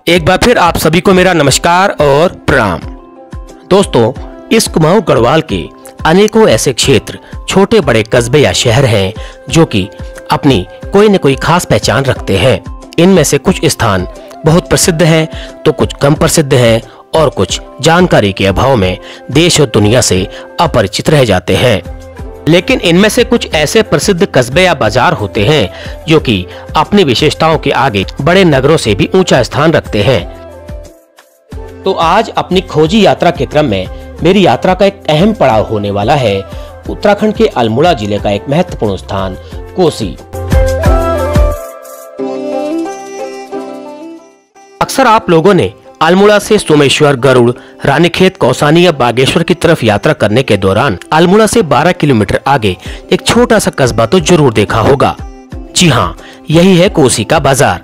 एक बार फिर आप सभी को मेरा नमस्कार और प्रणाम। दोस्तों, इस कुमाऊं गढ़वाल के अनेकों ऐसे क्षेत्र, छोटे बड़े कस्बे या शहर हैं जो कि अपनी कोई न कोई खास पहचान रखते हैं। इनमें से कुछ स्थान बहुत प्रसिद्ध हैं तो कुछ कम प्रसिद्ध हैं और कुछ जानकारी के अभाव में देश और दुनिया से अपरिचित रह जाते हैं। लेकिन इनमें से कुछ ऐसे प्रसिद्ध कस्बे या बाजार होते हैं जो कि अपनी विशेषताओं के आगे बड़े नगरों से भी ऊंचा स्थान रखते हैं। तो आज अपनी खोजी यात्रा के क्रम में मेरी यात्रा का एक अहम पड़ाव होने वाला है उत्तराखंड के अल्मोड़ा जिले का एक महत्वपूर्ण स्थान कोसी। अक्सर आप लोगों ने अल्मोड़ा से सोमेश्वर, गरुड़, रानीखेत, कौसानी या बागेश्वर की तरफ यात्रा करने के दौरान अल्मोड़ा से 12 किलोमीटर आगे एक छोटा सा कस्बा तो जरूर देखा होगा। जी हाँ, यही है कोसी का बाजार।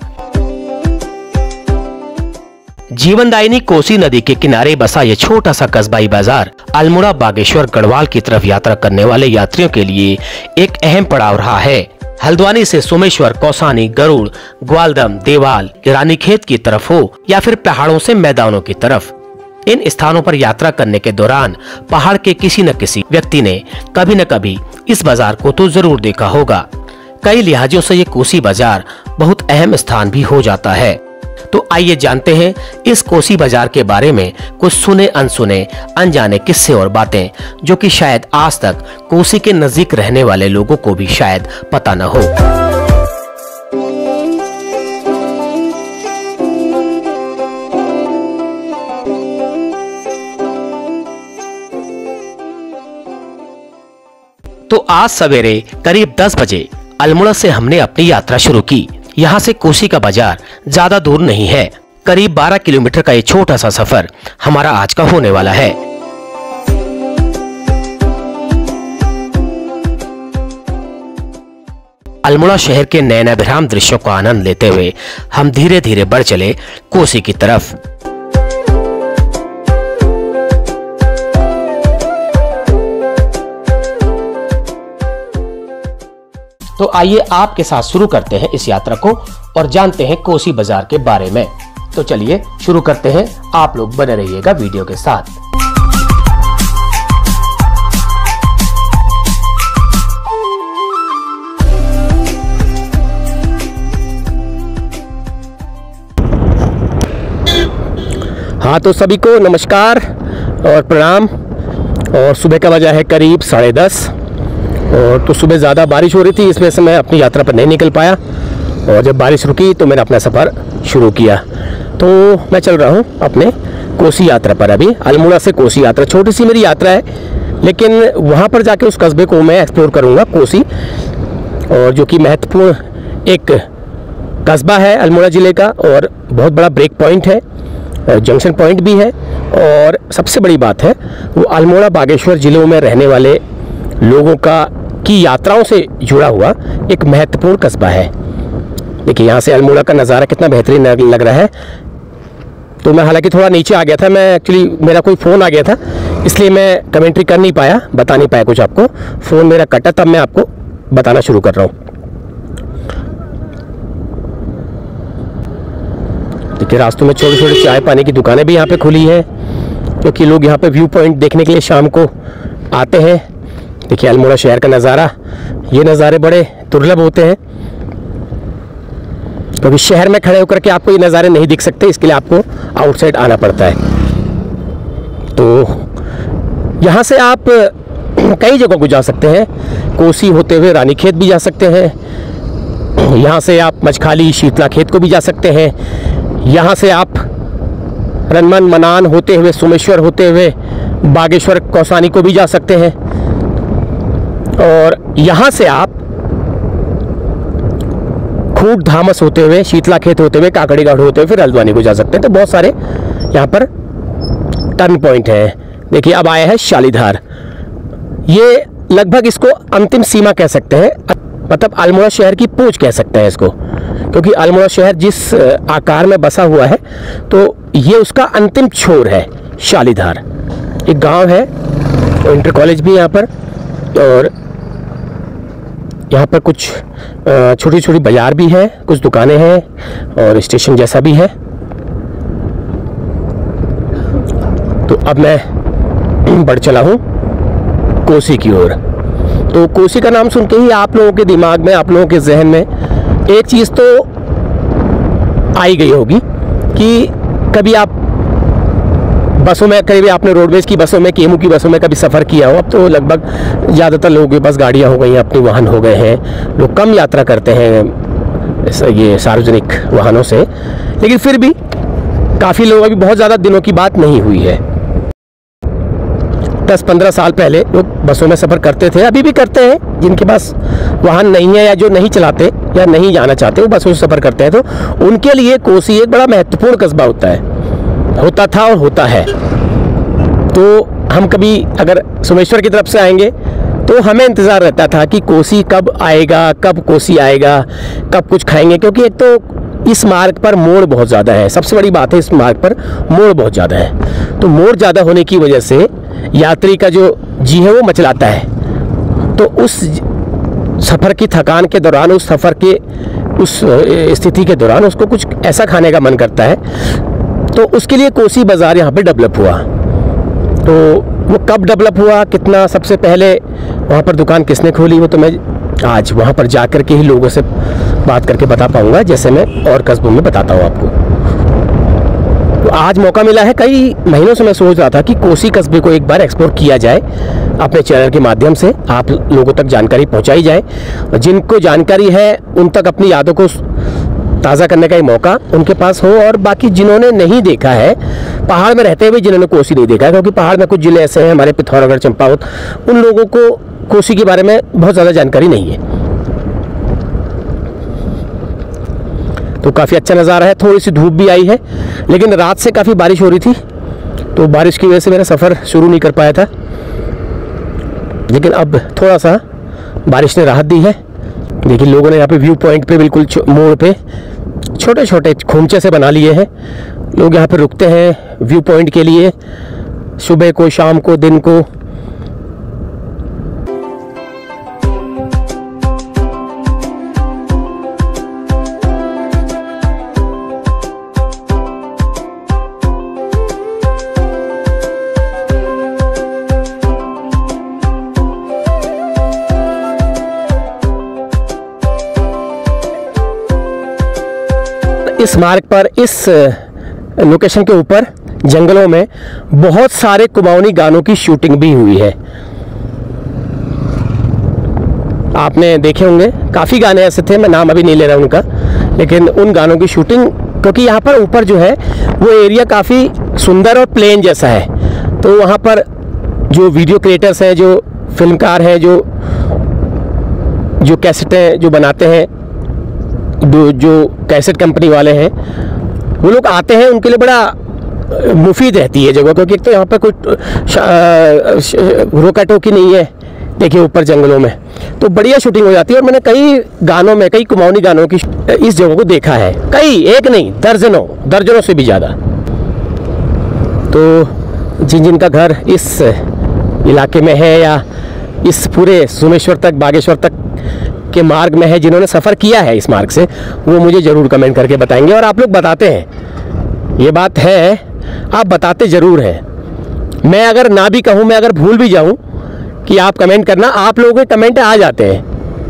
जीवनदायिनी कोसी नदी के किनारे बसा यह छोटा सा कस्बाई बाजार अल्मोड़ा, बागेश्वर, गढ़वाल की तरफ यात्रा करने वाले यात्रियों के लिए एक अहम पड़ाव रहा है। हल्द्वानी से सोमेश्वर, कौसानी, गरुड़, ग्वालदम, देवाल, रानीखेत की तरफ हो या फिर पहाड़ों से मैदानों की तरफ, इन स्थानों पर यात्रा करने के दौरान पहाड़ के किसी न किसी व्यक्ति ने कभी न कभी इस बाजार को तो जरूर देखा होगा। कई लिहाजों से ये कोसी बाजार बहुत अहम स्थान भी हो जाता है। तो आइए जानते हैं इस कोसी बाजार के बारे में कुछ सुने अनसुने अनजाने किस्से और बातें जो कि शायद आज तक कोसी के नजदीक रहने वाले लोगों को भी शायद पता न हो। तो आज सवेरे करीब 10 बजे अल्मोड़ा से हमने अपनी यात्रा शुरू की। यहाँ से कोसी का बाजार ज्यादा दूर नहीं है। करीब 12 किलोमीटर का ये छोटा सा सफर हमारा आज का होने वाला है। अल्मोड़ा शहर के नयनाभिराम दृश्यों का आनंद लेते हुए हम धीरे धीरे बढ़ चले कोसी की तरफ। तो आइए आपके साथ शुरू करते हैं इस यात्रा को और जानते हैं कोसी बाजार के बारे में। तो चलिए शुरू करते हैं, आप लोग बने रहिएगा वीडियो के साथ। हाँ, तो सभी को नमस्कार और प्रणाम। और सुबह का बजा है करीब 10:30 और तो सुबह ज़्यादा बारिश हो रही थी, इस वजह से मैं अपनी यात्रा पर नहीं निकल पाया। और जब बारिश रुकी तो मैंने अपना सफ़र शुरू किया। तो मैं चल रहा हूँ अपने कोसी यात्रा पर। अभी अल्मोड़ा से कोसी यात्रा, छोटी सी मेरी यात्रा है, लेकिन वहाँ पर जाके उस कस्बे को मैं एक्सप्लोर करूँगा, कोसी, और जो कि महत्वपूर्ण एक कस्बा है अल्मोड़ा ज़िले का और बहुत बड़ा ब्रेक पॉइंट है, जंक्शन पॉइंट भी है। और सबसे बड़ी बात है वो अल्मोड़ा, बागेश्वर ज़िलों में रहने वाले लोगों की यात्राओं से जुड़ा हुआ एक महत्वपूर्ण कस्बा है। देखिए यहाँ से अल्मोड़ा का नज़ारा कितना बेहतरीन लग रहा है। तो मैं हालांकि थोड़ा नीचे आ गया था, मैं एक्चुअली मेरा कोई फ़ोन आ गया था, इसलिए मैं कमेंट्री कर नहीं पाया, बता नहीं पाया कुछ आपको। फ़ोन मेरा कटा, तब मैं आपको बताना शुरू कर रहा हूँ। देखिए रास्तों में छोटे छोटे चाय पानी की दुकानें भी यहाँ पे खुली हैं, क्योंकि लोग यहाँ पे व्यू पॉइंट देखने के लिए शाम को आते हैं। देखिए अल्मोड़ा शहर का नज़ारा, ये नज़ारे बड़े दुर्लभ होते हैं, क्योंकि शहर में खड़े होकर के आपको ये नज़ारे नहीं दिख सकते, इसके लिए आपको आउटसाइड आना पड़ता है। तो यहाँ से आप कई जगहों को जा सकते हैं, कोसी होते हुए रानीखेत भी जा सकते हैं, यहाँ से आप मछखाली, शीतला खेत को भी जा सकते हैं, यहाँ से आप रनमन, मनान होते हुए, सोमेश्वर होते हुए बागेश्वर, कौसानी को भी जा सकते हैं, और यहाँ से आप खूट, धामस होते हुए, शीतला खेत होते हुए, काकड़ीगढ़ होते हुए फिर हल्द्वानी को जा सकते हैं। तो बहुत सारे यहाँ पर टर्न पॉइंट हैं। देखिए अब आया है शालीधार, ये लगभग इसको अंतिम सीमा कह सकते हैं, मतलब अल्मोड़ा शहर की पूंछ कह सकते हैं इसको, क्योंकि अल्मोड़ा शहर जिस आकार में बसा हुआ है तो ये उसका अंतिम छोर है शालीधार। एक गांव है, इंटर कॉलेज भी यहाँ पर, और यहाँ पर कुछ छोटी छोटी बाजार भी है, कुछ दुकानें हैं और स्टेशन जैसा भी है। तो अब मैं बढ़ चला हूँ कोसी की ओर। तो कोसी का नाम सुन के ही आप लोगों के दिमाग में, आप लोगों के जहन में एक चीज़ तो आई गई होगी कि कभी आप बसों में, कभी आपने रोडवेज की बसों में, केमू की बसों में कभी सफ़र किया हो। अब तो लगभग ज़्यादातर लोगों के पास गाड़ियाँ हो गई हैं, अपने वाहन हो गए हैं, लोग कम यात्रा करते हैं ये सार्वजनिक वाहनों से, लेकिन फिर भी काफ़ी लोग, अभी बहुत ज़्यादा दिनों की बात नहीं हुई है, 10-15 साल पहले लोग बसों में सफ़र करते थे, अभी भी करते हैं। जिनके पास वाहन नहीं है या जो नहीं चलाते या नहीं जाना चाहते वो बसों से सफ़र करते हैं, तो उनके लिए कोसी एक बड़ा महत्वपूर्ण कस्बा होता था और होता है। तो हम कभी अगर सोमेश्वर की तरफ से आएंगे तो हमें इंतज़ार रहता था कि कोसी कब आएगा, कब कोसी आएगा, कब कुछ खाएंगे, क्योंकि एक तो इस मार्ग पर मोड़ बहुत ज़्यादा है। सबसे बड़ी बात है, इस मार्ग पर मोड़ बहुत ज़्यादा है। तो मोड़ ज़्यादा होने की वजह से यात्री का जो जी है वो मचलाता है। तो उस सफ़र की थकान के दौरान, उस सफ़र के उस स्थिति के दौरान उसको कुछ ऐसा खाने का मन करता है। तो उसके लिए कोसी बाज़ार यहाँ पे डेवलप हुआ। तो वो कब डेवलप हुआ, कितना, सबसे पहले वहाँ पर दुकान किसने खोली, वो तो मैं आज वहाँ पर जा कर के ही लोगों से बात करके बता पाऊँगा, जैसे मैं और कस्बों में बताता हूँ आपको। तो आज मौका मिला है। कई महीनों से मैं सोच रहा था कि कोसी कस्बे को एक बार एक्सप्लोर किया जाए, अपने चैनल के माध्यम से आप लोगों तक जानकारी पहुँचाई जाए। जिनको जानकारी है उन तक अपनी यादों को ताज़ा करने का ही मौका उनके पास हो, और बाकी जिन्होंने नहीं देखा है, पहाड़ में रहते हुए जिन्होंने कोसी नहीं देखा है, क्योंकि पहाड़ में कुछ ज़िले ऐसे हैं, हमारे पिथौरागढ़, चंपावत, उन लोगों को कोसी के बारे में बहुत ज़्यादा जानकारी नहीं है। तो काफ़ी अच्छा नज़ारा है। थोड़ी सी धूप भी आई है, लेकिन रात से काफ़ी बारिश हो रही थी, तो बारिश की वजह से मेरा सफ़र शुरू नहीं कर पाया था। लेकिन अब थोड़ा सा बारिश ने राहत दी है। देखिए, लोगों ने यहाँ पे व्यू पॉइंट पे, बिल्कुल मोड़ पे छोटे छोटे खोमचे से बना लिए हैं। लोग यहाँ पे रुकते हैं व्यू पॉइंट के लिए, सुबह को, शाम को, दिन को। इस मार्ग पर, इस लोकेशन के ऊपर जंगलों में बहुत सारे कुमाऊनी गानों की शूटिंग भी हुई है। आपने देखे होंगे, काफ़ी गाने ऐसे थे, मैं नाम अभी नहीं ले रहा उनका, लेकिन उन गानों की शूटिंग, क्योंकि यहाँ पर ऊपर जो है वो एरिया काफ़ी सुंदर और प्लेन जैसा है, तो वहाँ पर जो वीडियो क्रिएटर्स हैं, जो फिल्मकार हैं, जो कैसेटें जो बनाते हैं, जो कैसेट कंपनी वाले हैं, वो लोग आते हैं, उनके लिए बड़ा मुफीद रहती है जगह, क्योंकि एक तो यहाँ पर कोई रोका टोकी नहीं है। देखिए ऊपर जंगलों में तो बढ़िया शूटिंग हो जाती है, और मैंने कई गानों में, कई कुमाऊनी गानों की इस जगह को देखा है। कई, एक नहीं, दर्जनों से भी ज़्यादा। तो जिनका घर इस इलाके में है या इस पूरे सोमेश्वर तक, बागेश्वर तक के मार्ग में है, जिन्होंने सफ़र किया है इस मार्ग से, वो मुझे ज़रूर कमेंट करके बताएंगे। और आप लोग बताते हैं, ये बात है, आप बताते ज़रूर हैं। मैं अगर ना भी कहूँ, मैं अगर भूल भी जाऊँ कि आप कमेंट करना, आप लोगों के कमेंट आ जाते हैं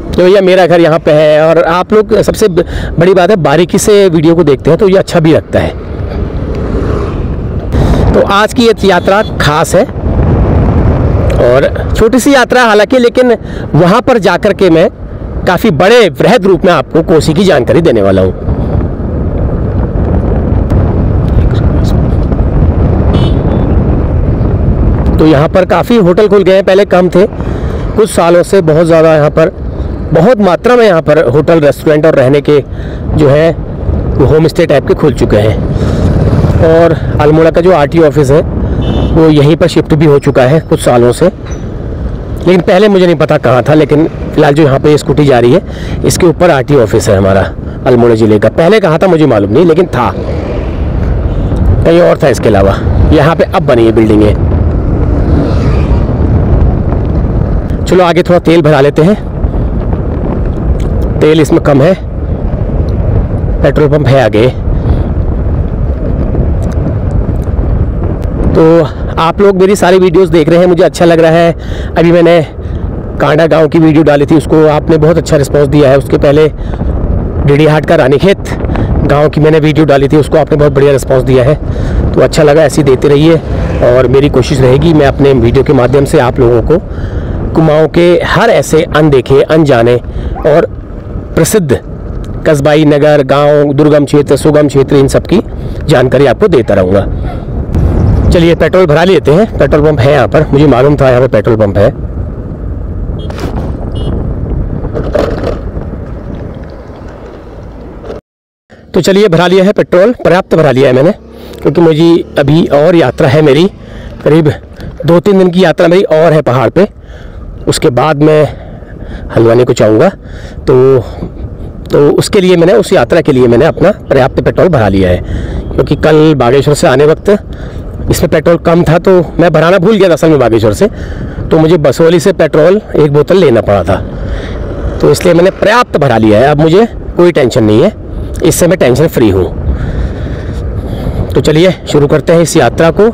तो भैया मेरा घर यहाँ पे है। और आप लोग, सबसे बड़ी बात है, बारीकी से वीडियो को देखते हैं, तो ये अच्छा भी लगता है। तो आज की ये यात्रा खास है और छोटी सी यात्रा हालांकि, लेकिन वहाँ पर जाकर के मैं काफ़ी बड़े वृहद रूप में आपको कोसी की जानकारी देने वाला हूँ। तो यहाँ पर काफ़ी होटल खुल गए हैं, पहले कम थे, कुछ सालों से बहुत ज़्यादा यहाँ पर, बहुत मात्रा में यहाँ पर होटल, रेस्टोरेंट और रहने के जो है वो होम स्टे टाइप के खुल चुके हैं। और अल्मोड़ा का जो आरटीओ ऑफिस है वो यहीं पर शिफ्ट भी हो चुका है कुछ सालों से, लेकिन पहले मुझे नहीं पता कहाँ था। लेकिन फिलहाल जो यहाँ पे स्कूटी जा रही है, इसके ऊपर आरटीओ ऑफिस है हमारा अल्मोड़ा ज़िले का। पहले कहाँ था मुझे मालूम नहीं, लेकिन था कहीं और था इसके अलावा। यहाँ पे अब बनी है बिल्डिंगें। चलो आगे थोड़ा तेल भरा लेते हैं। तेल इसमें कम है, पेट्रोल पंप है आगे। तो आप लोग मेरी सारी वीडियोस देख रहे हैं, मुझे अच्छा लग रहा है। अभी मैंने कांडा गांव की वीडियो डाली थी, उसको आपने बहुत अच्छा रिस्पांस दिया है। उसके पहले डीडीहाट का रानीखेत गांव की मैंने वीडियो डाली थी, उसको आपने बहुत बढ़िया रिस्पांस दिया है। तो अच्छा लगा, ऐसे ही देते रहिए। और मेरी कोशिश रहेगी मैं अपने वीडियो के माध्यम से आप लोगों को कुमाऊं के हर ऐसे अनदेखे, अनजाने और प्रसिद्ध कस्बाई नगर, गांव, दुर्गम क्षेत्र, सुगम क्षेत्र, इन सब की जानकारी आपको देता रहूँगा। चलिए पेट्रोल भरा लेते हैं। पेट्रोल पंप है यहाँ पर, मुझे मालूम था यहाँ पर पेट्रोल पंप है। तो चलिए भरा लिया है पेट्रोल, पर्याप्त भरा लिया है मैंने, क्योंकि मुझे अभी और यात्रा है मेरी, करीब 2-3 दिन की यात्रा मेरी और है पहाड़ पे। उसके बाद मैं हल्द्वानी को जाऊँगा, तो उसके लिए मैंने, उस यात्रा के लिए मैंने अपना पर्याप्त पेट्रोल भरा लिया है। क्योंकि कल बागेश्वर से आने वक्त इसमें पेट्रोल कम था, तो मैं भराना भूल गया था असल में बागेश्वर से, तो मुझे बसोली से पेट्रोल 1 बोतल लेना पड़ा था। तो इसलिए मैंने पर्याप्त भरा लिया है। अब मुझे कोई टेंशन नहीं है, इससे मैं टेंशन फ्री हूँ। तो चलिए शुरू करते हैं इस यात्रा को।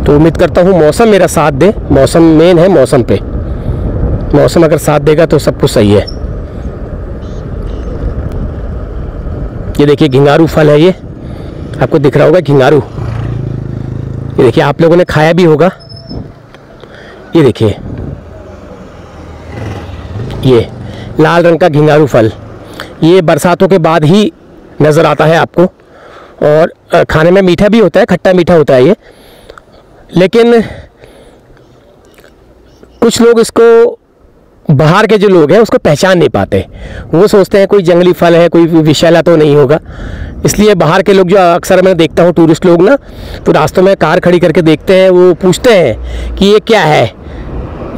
तो उम्मीद करता हूँ मौसम मेरा साथ दे। मौसम मेन है, मौसम पे, मौसम अगर साथ देगा तो सब कुछ सही है। ये देखिए घिंगारू फल है, ये आपको दिख रहा होगा घिंगारू। ये देखिए, आप लोगों ने खाया भी होगा। ये देखिए, ये लाल रंग का घिंगारू फल, ये बरसातों के बाद ही नज़र आता है आपको। और खाने में मीठा भी होता है, खट्टा मीठा होता है ये। लेकिन कुछ लोग इसको, बाहर के जो लोग हैं, उसको पहचान नहीं पाते। वो सोचते हैं कोई जंगली फल है, कोई विषैला तो नहीं होगा। इसलिए बाहर के लोग, जो अक्सर मैं देखता हूँ टूरिस्ट लोग ना, तो रास्तों में कार खड़ी करके देखते हैं, वो पूछते हैं कि ये क्या है,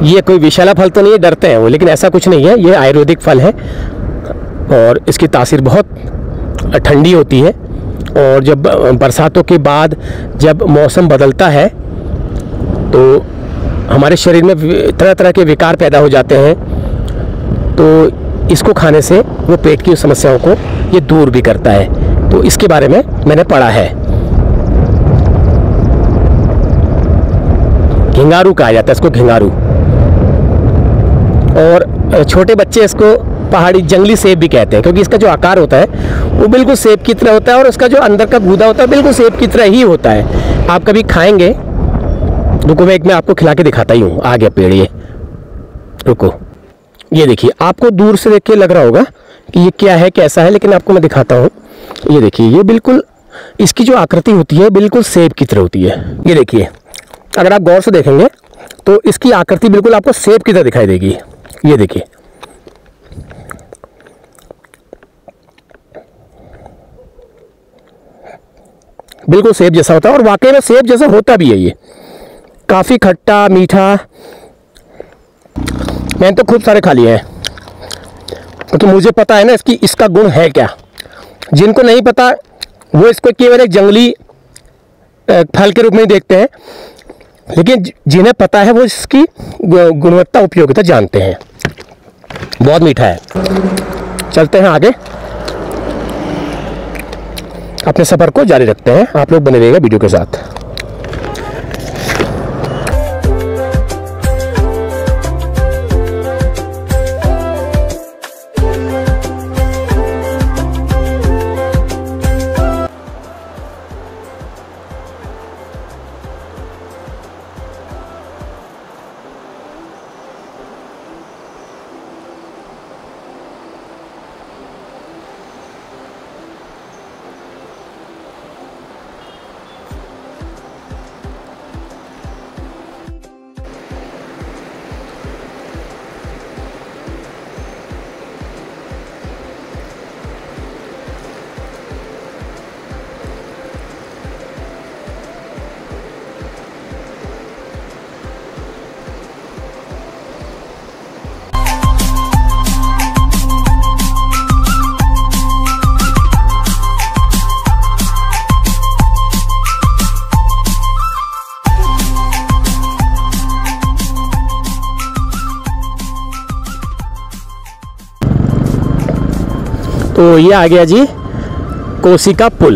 ये कोई विषैला फल तो नहीं है, डरते हैं वो। लेकिन ऐसा कुछ नहीं है, ये आयुर्वेदिक फल है और इसकी तासीर बहुत ठंडी होती है। और जब बरसातों के बाद जब मौसम बदलता है तो हमारे शरीर में तरह तरह के विकार पैदा हो जाते हैं। तो इसको खाने से वो पेट की समस्याओं को ये दूर भी करता है। तो इसके बारे में मैंने पढ़ा है। घिंगारू कहा जाता है इसको, घिंगारू। और छोटे बच्चे इसको पहाड़ी जंगली सेब भी कहते हैं, क्योंकि इसका जो आकार होता है वो बिल्कुल सेब की तरह होता है और उसका जो अंदर का गूदा होता है बिल्कुल सेब की तरह ही होता है। आप कभी खाएंगे, रुको मैं एक में आपको खिला के दिखाता ही हूँ। आ गया पेड़, ये रुको। ये देखिए, आपको दूर से देख के लग रहा होगा कि ये क्या है, कैसा है, लेकिन आपको मैं दिखाता हूँ। ये देखिए, ये बिल्कुल, इसकी जो आकृति होती है बिल्कुल सेब की तरह होती है। ये देखिए, अगर आप गौर से देखेंगे तो इसकी आकृति बिल्कुल आपको सेब की तरह दिखाई देगी। ये देखिए, बिल्कुल सेब जैसा होता है और वाकई में सेब जैसा होता भी है। ये काफ़ी खट्टा मीठा, मैंने तो खूब सारे खा लिए हैं, क्योंकि मुझे पता है ना इसका गुण है क्या। जिनको नहीं पता वो इसको केवल एक जंगली फल के रूप में ही देखते हैं, लेकिन जिन्हें पता है वो इसकी गुणवत्ता, उपयोगिता जानते हैं। बहुत मीठा है। चलते हैं आगे, अपने सफ़र को जारी रखते हैं। आप लोग बने रहिएगा वीडियो के साथ। तो ये आ गया जी कोसी का पुल।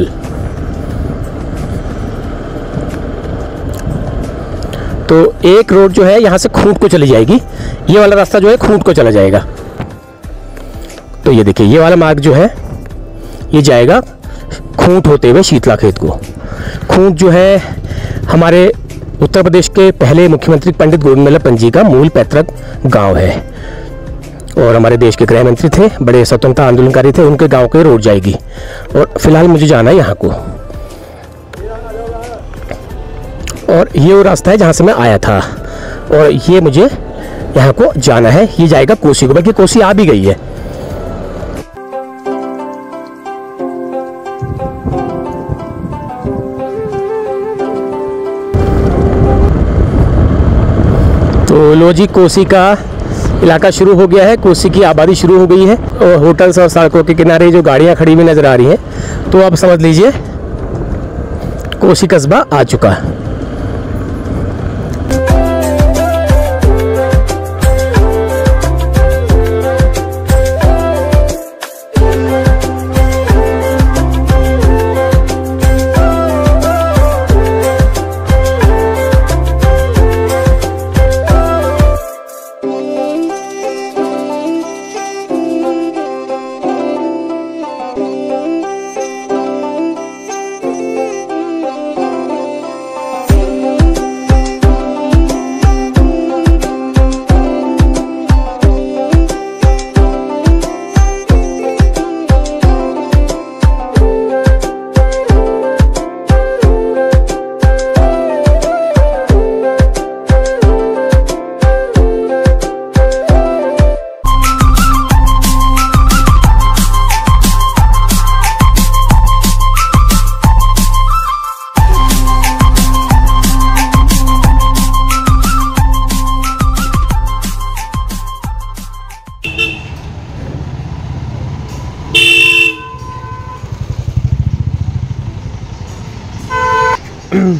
तो एक रोड जो है यहाँ से खूंट को चली जाएगी, ये वाला रास्ता जो है खूंट को चला जाएगा। तो ये देखिए ये वाला मार्ग जो है ये जाएगा खूंट होते हुए शीतला खेत को। खूंट जो है हमारे उत्तर प्रदेश के पहले मुख्यमंत्री पंडित गोविंद बल्लभ पंत जी का मूल पैतृक गांव है और हमारे देश के गृह मंत्री थे, बड़े स्वतंत्रता आंदोलनकारी थे, उनके गांव के रोड जाएगी। और फिलहाल मुझे जाना है यहाँ को, और ये वो रास्ता है जहाँ से मैं आया था, और ये मुझे यहाँ को जाना है। ये जाएगा कोसी को, बल्कि कोसी आ भी गई है। तो लो जी, कोसी का इलाका शुरू हो गया है, कोसी की आबादी शुरू हो गई है और होटल्स और सड़कों के किनारे जो गाड़ियां खड़ी हुई नजर आ रही हैं, तो अब समझ लीजिए कोसी कस्बा आ चुका है।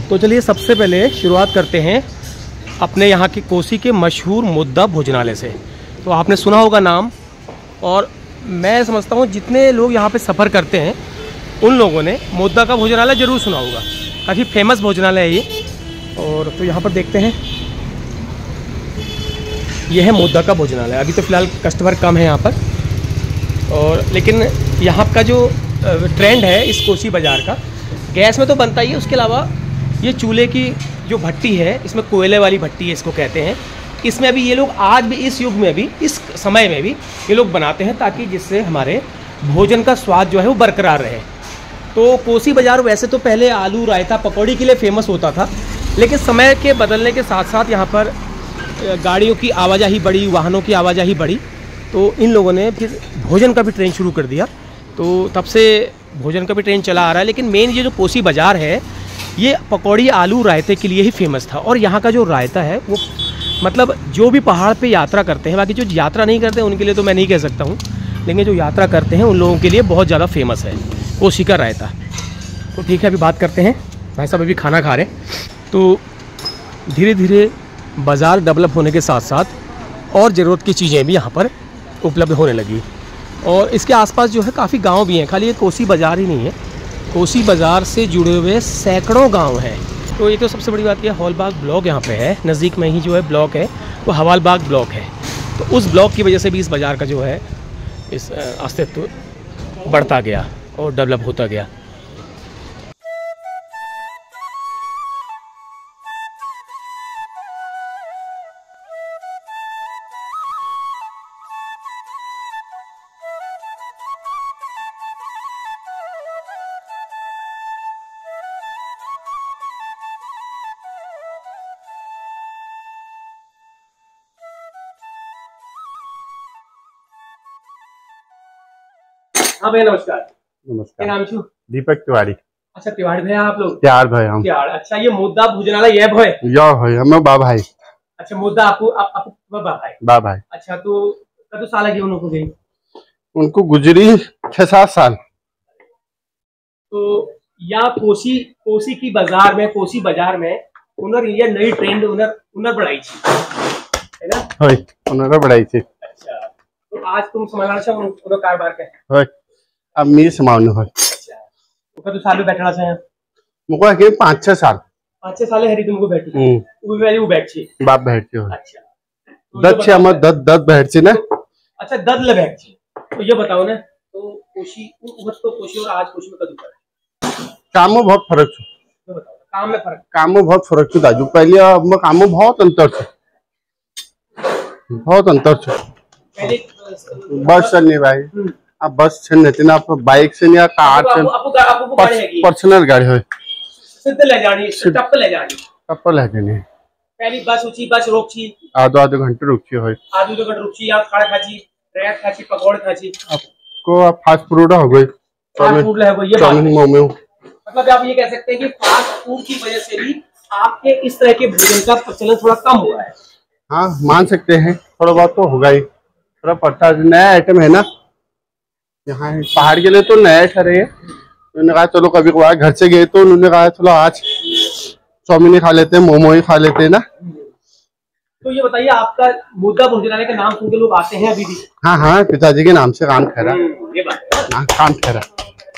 तो चलिए सबसे पहले शुरुआत करते हैं अपने यहाँ की कोसी के मशहूर मुद्दा भोजनालय से। तो आपने सुना होगा नाम, और मैं समझता हूँ जितने लोग यहाँ पे सफ़र करते हैं उन लोगों ने मुद्दा का भोजनालय ज़रूर सुना होगा। काफ़ी फेमस भोजनालय है ये। और तो यहाँ पर देखते हैं, ये है मुद्दा का भोजनालय। अभी तो फ़िलहाल कस्टमर कम है यहाँ पर, और लेकिन यहाँ का जो ट्रेंड है इस कोसी बाज़ार का, गैस में तो बनता ही है, उसके अलावा ये चूल्हे की जो भट्टी है, इसमें कोयले वाली भट्टी है इसको कहते हैं, इसमें अभी ये लोग आज भी इस युग में भी, इस समय में भी ये लोग बनाते हैं, ताकि जिससे हमारे भोजन का स्वाद जो है वो बरकरार रहे। तो कोसी बाज़ार वैसे तो पहले आलू रायता पकौड़ी के लिए फ़ेमस होता था, लेकिन समय के बदलने के साथ साथ यहाँ पर गाड़ियों की आवाजाही बढ़ी, वाहनों की आवाजाही बढ़ी, तो इन लोगों ने फिर भोजन का भी ट्रेन शुरू कर दिया। तो तब से भोजन का भी ट्रेन चला आ रहा है। लेकिन मेन ये जो कोसी बाज़ार है ये पकौड़ी आलू रायते के लिए ही फेमस था। और यहाँ का जो रायता है वो मतलब जो भी पहाड़ पे यात्रा करते हैं, बाकी जो यात्रा नहीं करते उनके लिए तो मैं नहीं कह सकता हूँ, लेकिन जो यात्रा करते हैं उन लोगों के लिए बहुत ज़्यादा फेमस है कोसी का रायता। तो ठीक है, अभी बात करते हैं। भाई साहब अभी खाना खा रहे हैं। तो धीरे धीरे बाज़ार डेवलप होने के साथ साथ और ज़रूरत की चीज़ें भी यहाँ पर उपलब्ध होने लगी। और इसके आसपास जो है काफ़ी गांव भी हैं, खाली ये कोसी बाज़ार ही नहीं है, कोसी बाज़ार से जुड़े हुए सैकड़ों गांव हैं। तो ये तो सबसे बड़ी बात, ये हवालबाग ब्लॉक यहाँ पे है, नज़दीक में ही जो है ब्लॉक है वो हवालबाग ब्लॉक है। तो उस ब्लॉक की वजह से भी इस बाज़ार का जो है इस अस्तित्व बढ़ता गया और डेवलप होता गया। हाँ भैया नमस्कार। नमस्कार। क्या नाम छू? दीपक तिवारी। अच्छा तिवारी भैया आप लोग? त्यार भाई हम। त्यार, अच्छा ये मुद्दा भोजनालय ये भाई? या भाई हमें बा भाई। अच्छा मुद्दा आपको बा भाई? बा भाई। अच्छा तो कतो साल लगे उनको गई? उनको गुजरी 6-7 साल। तो या कोसी की बाजार में, कोसी बाजार में उन्होंने ये नई ट्रेंड उन्होंने बढ़ाई थी, है ना? होय उन्होंने बढ़ाई थी। अच्छा तो आज तुम समाना चाहो उन्होंने कारोबार के? होय अब मेरी समावने होय। अच्छा तो कतो साल में बैठना चाहिए? मुको के 5-6 साल। 5-6 साल हेरी तुमको बैठी उभी वाली वो बैठ छी बाप भेट छे अच्छा 10 छे हम 10 भेट छे ना अच्छा 10 ले बैठ छी तो ये बताओ ना तो कोशी तो कोशी और आज कोशी में कदू कर काम में बहुत फर्क छे तो बताओ काम में बहुत फर्क छे दाजू पहले अब में काम में बहुत अंतर छे पहले बस नहीं भाई अब बस छे नहीं ना बाइक से या कार से पर्सनल गाड़ी है सीधे ले जानी टप ले जानी पहली बस ऊंची बस रोकची आधो घंटे रुकची हो आधो घंटे रुकची या खाड़ा खाची रेत खाची पकौड़े खाची आपको फास्ट फूड हो गई फास्ट फूड है ये चाउमीन मोमो मतलब आप ये कह सकते हैं कि फास्ट फूड की वजह से भी आपके इस तरह के भोजन का प्रचलन थोड़ा कम हुआ है हाँ मान सकते हैं थोड़ा बहुत तो होगा ही थोड़ा पड़ता नया आइटम है ना यहाँ पहाड़ के लिए तो नया ठहरे है उन्होंने कहा चलो कभी कभार घर से गए तो उन्होंने कहा चलो आज चाउमीन ही खा लेते हैं मोमो ही खा लेते हैं ना तो ये बताइए आपका मुद्दा भोजनालय का नाम सुन के लोग आते हैं अभी भी हाँ पिताजी के नाम से काम ठहरा ये बात काम ठहरा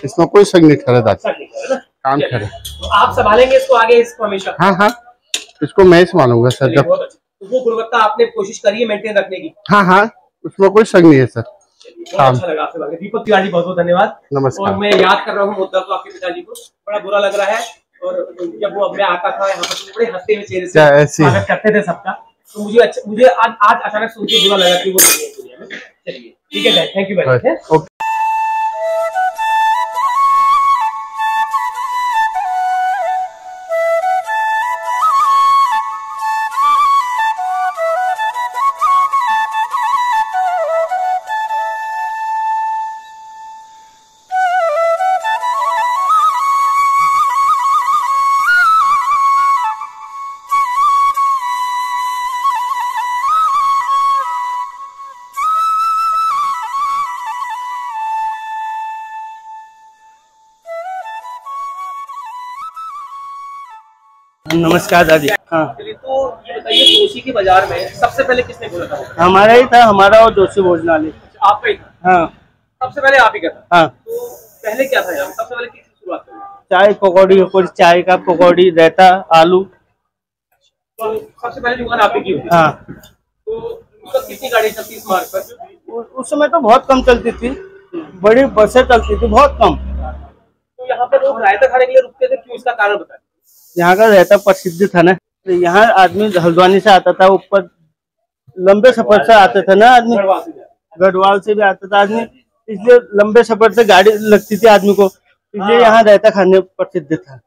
इसमें कोई शक नहीं ठहरा दादा काम ठहरा तो आप संभालेंगे इसको आगे इसको हमेशा हाँ इसको मैं ही संभालूंगा सर जब तो वो गुणवत्ता आपने कोशिश करी है मेंटेन रखने की हाँ उसमें कोई शक नहीं है सर अच्छा लगा आपसे बात दीपक तिवारी बहुत बहुत धन्यवाद नमस्कार और मैं याद कर रहा हूँ मुद्दा को आपके पिताजी को बड़ा बुरा लग रहा है और जब वो अब मैं आता था यहाँ पर बड़े हंसते हुए चेहरे से स्वागत करते थे सबका तो मुझे आज अचानक सुन के बुरा लगा कि वो नहीं है दुनिया में चलिए ठीक है थैंक यू वेरी मच नमस्कार दादी। हाँ तो ये बताइए कोसी के बाजार में सबसे पहले किसने खोला था? हमारा ही था, हमारा और जोशी भोजनालय आपका ही था? हाँ सबसे पहले आप ही का था? हाँ। तो पहले क्या था यहाँ सबसे पहले किसकी शुरुआत करी? चाय पकौड़ी, कुछ चाय का पकौड़ी, रायता, आलू। तो सबसे पहले दुकान आप ही की होती? हाँ। तो उसका कितनी गाड़ी चलती इस मार्ग पर? उस समय तो बहुत कम चलती थी, बड़ी बसें चलती थी, बहुत कम। तो यहाँ पर लोग रायता खाने के लिए रुकते थे, क्यों इसका कारण बताइए? यहाँ का रायता प्रसिद्ध था ना, तो यहाँ आदमी हल्द्वानी से आता था, ऊपर लंबे सफर से आते थे ना आदमी, गढ़वाल से भी आता था आदमी, इसलिए लंबे सफर से गाड़ी लगती थी आदमी को, इसलिए यहाँ रायता खाने प्रसिद्ध था।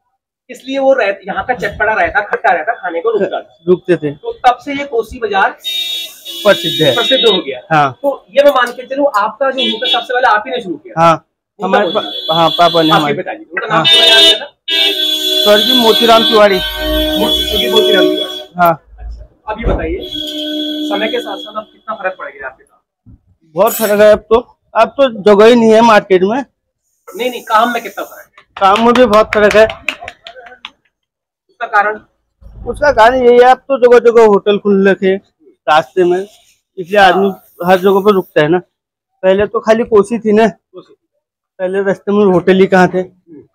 इसलिए वो यहाँ का चटपटा रायता, खट्टा रायता खाने को रुकते थे। तो तब से ये कोसी बाजार प्रसिद्ध हो गया। हाँ। तो ये मैं मान के चलूं आपका जो होटल सबसे पहले आप ही ने शुरू किया? हाँ हमारे हाँ पापा ने, हमारे पिताजी उनका नाम क्या याद है ना? स्वर्गीय मोतीराम तिवारी। मोतीराम तिवारी। हाँ। अच्छा अब ये बताइए समय के साथ साथ अब कितना फर्क पड़ गया आपके साथ? बहुत फर्क है अब तो जगह ही नहीं है मार्केट में। नहीं काम में कितना फर्क है? काम में भी बहुत फर्क है। उसका कारण यही है, अब तो जगह जगह होटल खुल रखे रास्ते में, इसलिए आदमी हर जगह पर रुकता है ना। पहले तो खाली कोसी थी ना, पहले रास्ते में होटल ही कहाँ थे,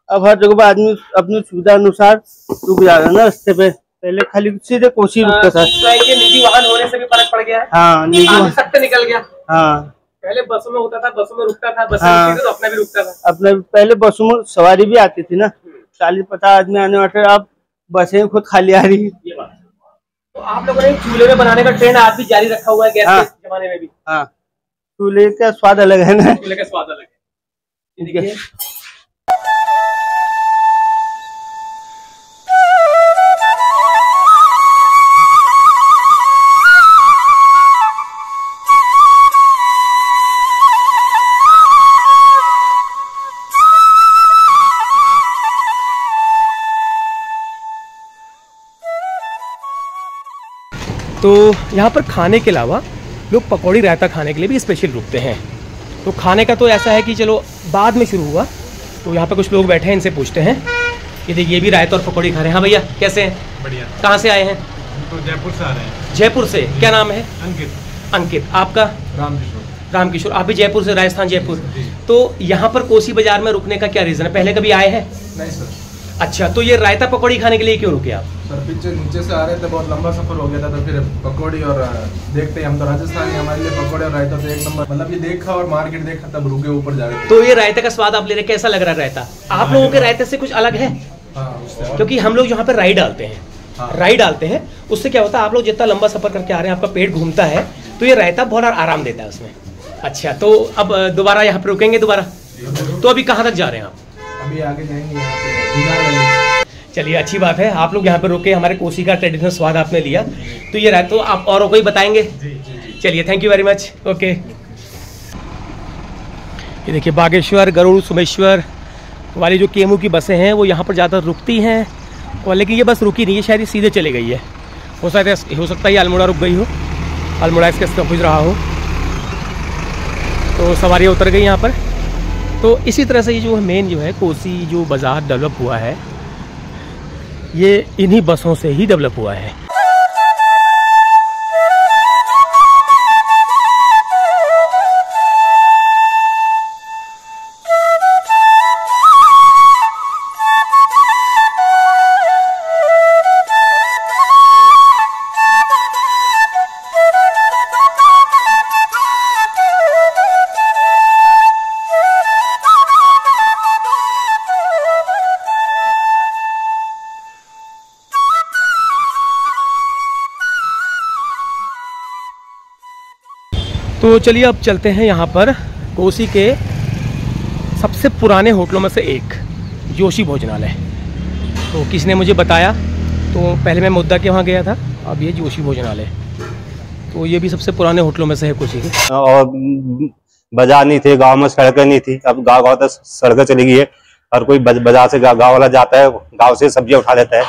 अब हर जगह पर आदमी अपनी सुविधा अनुसार रुक जा रहा है ना रास्ते पे। पहले खाली सीधे कोसी रुकता था। निजी वाहन होने से भी फर्क पड़ गया है। हाँ निजी वाहन निकल गया। हाँ पहले बसों में होता था, बसों में रुकता था, बस हाँ, तो अपना भी रुकता था। अपने पहले बसों में सवारी भी आती थी ना, 40-50 आदमी आने वाले, अब बसें खुद खाली आ रही है। ये बात तो आप लोगों ने चूल्हे में बनाने का ट्रेंड आज भी जारी रखा हुआ है गैस के जमाने में भी? हाँ चूल्हे का स्वाद अलग है ना, चूल्हे का स्वाद अलग है। देखिए तो यहाँ पर खाने के अलावा लोग पकौड़ी रायता खाने के लिए भी स्पेशल रुकते हैं। तो खाने का तो ऐसा है कि चलो बाद में शुरू हुआ। तो यहाँ पे कुछ लोग बैठे हैं, इनसे पूछते हैं कि देखिए ये भी रायता और पकौड़ी खा रहे हैं। हाँ भैया कैसे हैं? बढ़िया। कहाँ से आए हैं? तो जयपुर से आ रहे हैं। जयपुर से? क्या नाम है? अंकित। अंकित। आपका? रामकिशोर। आप भी जयपुर से? राजस्थान जयपुर। तो यहाँ पर कोसी बाजार में रुकने का क्या रीज़न है? पहले कभी आए हैं? नहीं सर। अच्छा, तो ये रायता पकौड़ी खाने के लिए क्यों रुके आप? सर पीछे नीचे से आ रहे थे, बहुत लंबा सफर हो गया था, तो फिर पकौड़ी और देखते हम तो राजस्थानी, हमारे लिए पकौड़े और रायता तो एक नंबर, मतलब ये देखा और मार्केट देखा तब रुके ऊपर जा रहे थे। तो ये रायता का स्वाद आप ले रहे, कैसा लग रहा है रायता? आप लोगों के रायते से कुछ अलग है? हाँ, उससे क्योंकि हम लोग यहाँ पे राई डालते हैं। हाँ। राई डालते हैं, उससे क्या होता है, आप लोग जितना लंबा सफर करके आ रहे हैं, आपका पेट घूमता है, तो ये रायता बहुत आराम देता है उसमें। अच्छा, तो अब दोबारा यहाँ पे रुकेंगे दोबारा? तो अभी कहाँ तक जा रहे हैं आप? अभी आगे जाएंगे यहाँ पे दीनार वैली। चलिए, अच्छी बात है, आप लोग यहाँ पे रुके, हमारे कोसी का ट्रेडिशनल स्वाद आपने लिया। तो ये रायता तो आप औरों को ही बताएंगे? चलिए, thank you very much. Okay, ये देखिए बागेश्वर, गरुड़, सुमेश्वर वाली जो केमू की बसें हैं वो यहाँ पर ज़्यादा रुकती हैं, और लेकिन ये बस रुकी नहीं है, शायद ये सीधे चले गई है। हो सकता है ये अल्मोड़ा रुक गई हो, अल्मोड़ा इसके स्टॉपेज रहा हो, तो सवारियाँ उतर गई यहाँ पर। तो इसी तरह से ये जो मेन जो है कोसी जो बाज़ार डेवलप हुआ है, ये इन्हीं बसों से ही डेवलप हुआ है। तो चलिए अब चलते हैं यहाँ पर कोसी के सबसे पुराने होटलों में से एक, जोशी भोजनालय। तो किसने मुझे बताया, तो पहले मैं मुद्दा के वहाँ गया था, अब ये जोशी भोजनालय, तो ये भी सबसे पुराने होटलों में से है कोसी के। और बाजार नहीं थे, गांव में सड़कें नहीं थी, अब गांव तक सड़कें चली गई है। हर कोई बाजार से गांव वाला जाता है, गांव से सब्जियां उठा लेता है,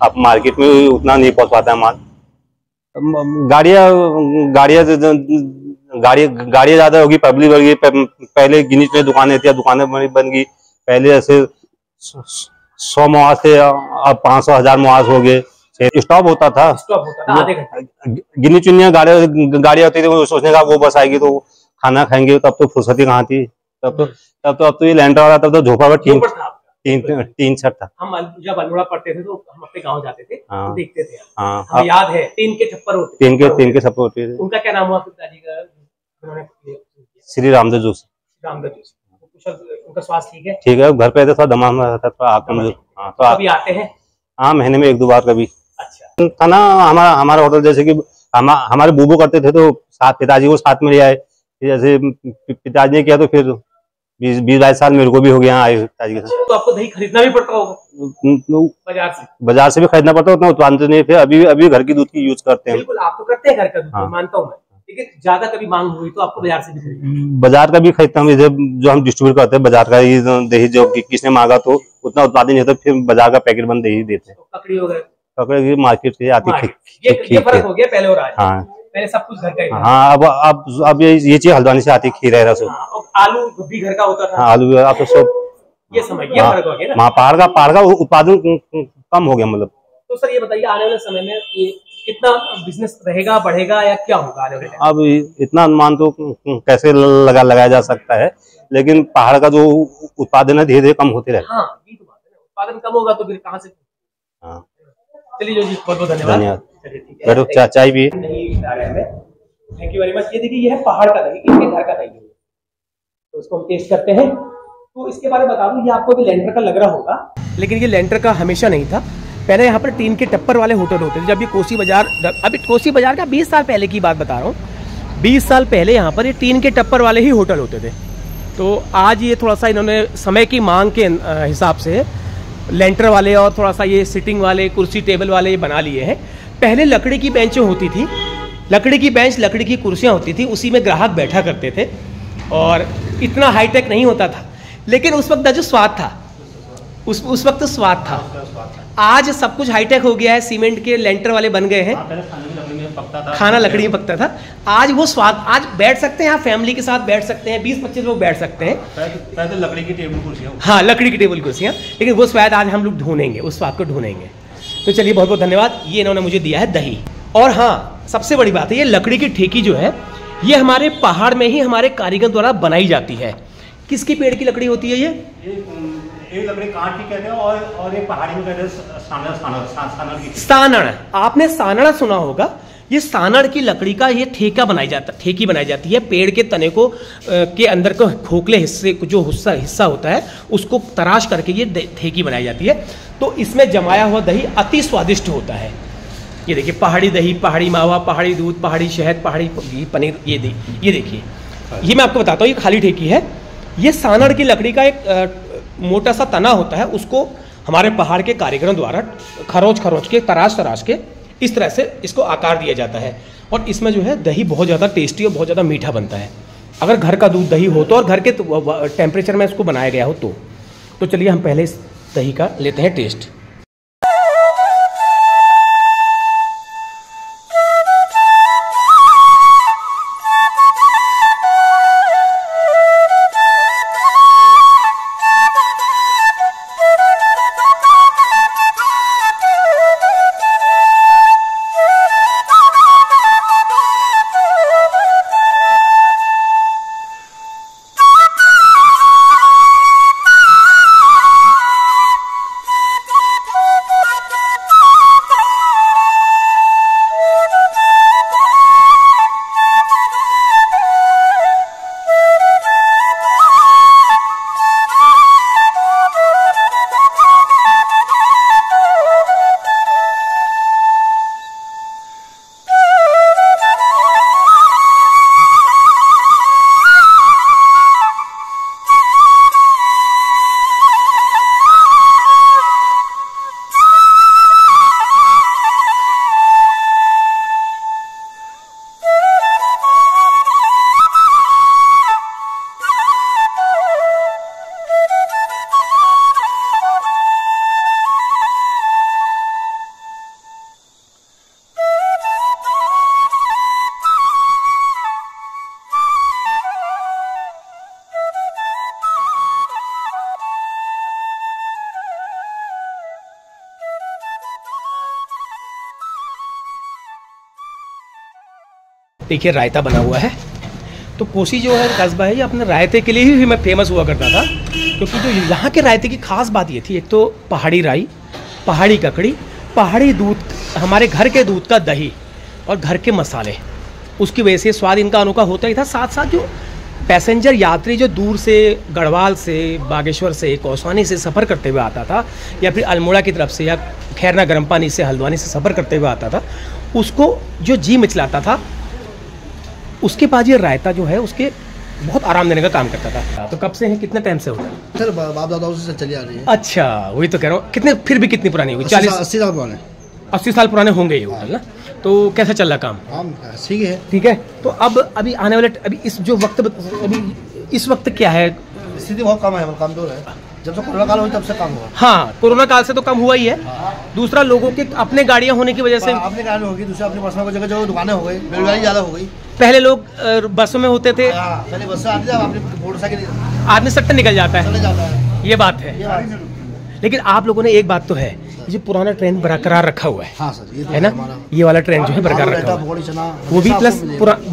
अब मार्केट में उतना नहीं पहुंच पाता है माल। गाड़ियाँ ज्यादा होगी, पब्लिक होगी। पहले गिनी चुनी दुकानें थी, दुकानें बन गई। पहले ऐसे 100 मुआज थे, अब 500-1000 मुआज हो गए। स्टॉप होता था, गिनी चुनियाँ गाड़ियाँ होती थी, वो सोचने का वो बस आएगी तो खाना खाएंगे, तब तो फुर्सती कहाँ थी। तब तो ये लैंटर वाला, तब तो झोपड़ा पर टीन छत था। हम जब अल्मोड़ा पढ़ते थे तो हम अपने गांव जाते थे, हाँ, तो देखते थे। हाँ, हमें याद है, टीन के छप्पर होते थे। टीन के छप्पर होते थे। उनका क्या नाम हुआ पिताजी का? श्री रामदेव जोशी। रामदेव जोशी। उनका स्वास्थ्य ठीक है? ठीक है, घर पे थोड़ा दमा रहता था, हाँ, तो अभी आते हैं? हाँ, महीने में 1-2 बार कभी। अच्छा, था ना हमारा होटल, जैसे कि हमारे बूबू करते थे तो साथ पिताजी को साथ में ले आए। जैसे पिताजी ने किया तो फिर 20-22 साल मेरे को भी हो गया आए पिताजी के साथ। तो आपको दही खरीदना भी पड़ता होगा बाजार से भी खरीदना पड़ता, उतना उत्पादन नहीं, फिर अभी घर की दूध की यूज करते हैं। बिल्कुल, आप तो करते हैं घर का दूध, हाँ, मानता हूँ मैं, लेकिन ज्यादा कभी मांग हुई तो आपको बाजार से भी खरीदना? बाजार का भी खरीदता हूँ, जो हम डिस्ट्रीब्यूट करते हैं बाजार का ही दही, जो किसने मांगा तो उतना उत्पादन नहीं होता, फिर बाजार का पैकेट बंद दही देते हैं। ककड़ी वगैरह ककड़ी मार्केट से आती है। ये फर्क हो गया पहले और आज? हाँ, पहले सब कुछ घर का ही था। हाँ, अब ये चीज हल्द्वानी से आती, खीर है, आलू भी घर का होता था। हाँ, आलू आप तो सब ये समझ गया फर्क हो गया ना। पहाड़ का उत्पादन कम हो गया मतलब। तो सर ये बताइए, आने वाले समय में ये कितना बिजनेस रहेगा, बढ़ेगा या क्या होगा आने वाले? अब इतना अनुमान तो कैसे लगाया जा सकता है, लेकिन पहाड़ का जो उत्पादन है धीरे धीरे कम होते रहेगा। हाँ, ये तो बात है ना, उत्पादन कम होगा तो फिर कहाँ से? हाँ, चलिए जोशी, बहुत बहुत धन्यवाद। बैठो, चाय भी। Thank you very much. ये देखिए, ये है पहाड़ का दही, इनके घर का दही है, तो उसको हम टेस्ट करते हैं। तो इसके बारे में बता दूं, ये आपको भी लेंटर का लग रहा होगा, लेकिन ये लेंटर का हमेशा नहीं था। पहले यहाँ पर टीन के टप्पर वाले होटल होते थे। जब ये कोसी बाजार, अभी कोसी बाजार का 20 साल पहले की बात बता रहा हूँ, 20 साल पहले यहाँ पर ये टीन के टप्पर वाले ही होटल होते थे। तो आज ये थोड़ा सा इन्होंने समय की मांग के हिसाब से लेंटर वाले और थोड़ा सा ये सिटिंग वाले, कुर्सी टेबल वाले बना लिए हैं। पहले लकड़ी की बेंचें होती थी, लकड़ी की बेंच, लकड़ी की कुर्सियाँ होती थी, उसी में ग्राहक बैठा करते थे और इतना हाईटेक नहीं होता था, लेकिन उस वक्त जो स्वाद था, उस वक्त स्वाद था। आज सब कुछ हाईटेक हो गया है, सीमेंट के लेंटर वाले बन गए हैं, खाना लकड़ी में पकता था। आज वो स्वाद, आज बैठ सकते हैं, आप फैमिली के साथ बैठ सकते हैं, 20-25 लोग बैठ सकते हैं। तो लकड़ी की टेबल कुर्सियाँ, हाँ, लकड़ी की टेबल कुर्सियाँ, लेकिन वो स्वाद आज हम लोग ढूंढेंगे, उस स्वाद को ढूंढेंगे। तो चलिए, बहुत बहुत धन्यवाद। ये इन्होंने मुझे दिया है दही। और हाँ, सबसे बड़ी बात है, ये लकड़ी की ठेकी जो है, ये हमारे पहाड़ में ही हमारे कारीगर द्वारा बनाई जाती है। किसकी पेड़ की लकड़ी होती है ये? एक लकड़ी काठ की कहते हैं और एक पहाड़ी में कहते हैं सानड़ की। सानड़, आपने सानड़ सुना होगा। ये सानड़ की लकड़ी का ये ठेकी बनाई जाती है। पेड़ के तने को के अंदर को खोखले हिस्से को जो हिस्सा होता है उसको तराश करके ये ठेकी बनाई जाती है। तो इसमें जमाया हुआ दही अति स्वादिष्ट होता है। ये देखिए, पहाड़ी दही, पहाड़ी मावा, पहाड़ी दूध, पहाड़ी शहद, पहाड़ी पनीर, ये देखिए, ये मैं आपको बताता हूँ, ये खाली ठेकी है। ये सानड़ की लकड़ी का एक मोटा सा तना होता है, उसको हमारे पहाड़ के कारीगरों द्वारा खरोच के तराश के इस तरह से इसको आकार दिया जाता है। और इसमें जो है दही बहुत ज़्यादा टेस्टी और बहुत ज़्यादा मीठा बनता है, अगर घर का दूध दही हो तो, और घर के टेम्परेचर में इसको बनाया गया हो तो चलिए हम पहले इस दही का लेते हैं टेस्ट। देखिए रायता बना हुआ है। तो कोसी जो है कस्बा है, ये अपने रायते के लिए ही मैं फेमस हुआ करता था, क्योंकि जो यहाँ के रायते की खास बात ये थी, एक तो पहाड़ी राई, पहाड़ी ककड़ी, पहाड़ी दूध, हमारे घर के दूध का दही और घर के मसाले, उसकी वजह से स्वाद इनका अनोखा होता ही था। साथ साथ जो पैसेंजर यात्री जो दूर से गढ़वाल से, बागेश्वर से, कौसानी से सफ़र करते हुए आता था, या फिर अल्मोड़ा की तरफ से, या खैरना गर्म पानी से, हल्द्वानी से सफ़र करते हुए आता था, उसको जो जी मिचलाता था, उसके बाद ये रायता जो है उसके बहुत आराम देने का काम करता था। तो कब से है, कितने टाइम से होता है? सर बाप दादाओं से चली आ रही है। अच्छा, वही तो कह रहा हूँ। कितने, फिर भी कितनी पुरानी होगी? 80 साल पुराने। 80 साल पुराने होंगे ये होटल ना। तो कैसा चल रहा काम? ठीक है। ठीक है। तो अब अभी आने वाले, अभी इस जो वक्त, अभी इस वक्त क्या है स्थिति? बहुत कम है, कम दो है। जब से कोरोना काल हुई तब से कम हुआ। हाँ, कोरोना काल से तो कम हुआ ही है। दूसरा, लोगों के अपने गाड़ियां होने की वजह से, अपने गाड़ी होगी, दूसरा अपनी बसों की जगह जो दुकानें हो गई, बेरोजगारी ज़्यादा हो गई। पहले लोग बसों में होते थे, पहले बस से आती थी, अपनी मोटरसाइकिल आदमी सट्टे निकल जाता चले है, जाता है। ये बात है। लेकिन आप लोगों ने एक बात तो है, ये जो पुराना ट्रेंड बरकरार रखा हुआ है। हाँ सर, ये तो है ना, ये वाला ट्रेंड जो है बरकरार रखा हुआ है, वो भी प्लस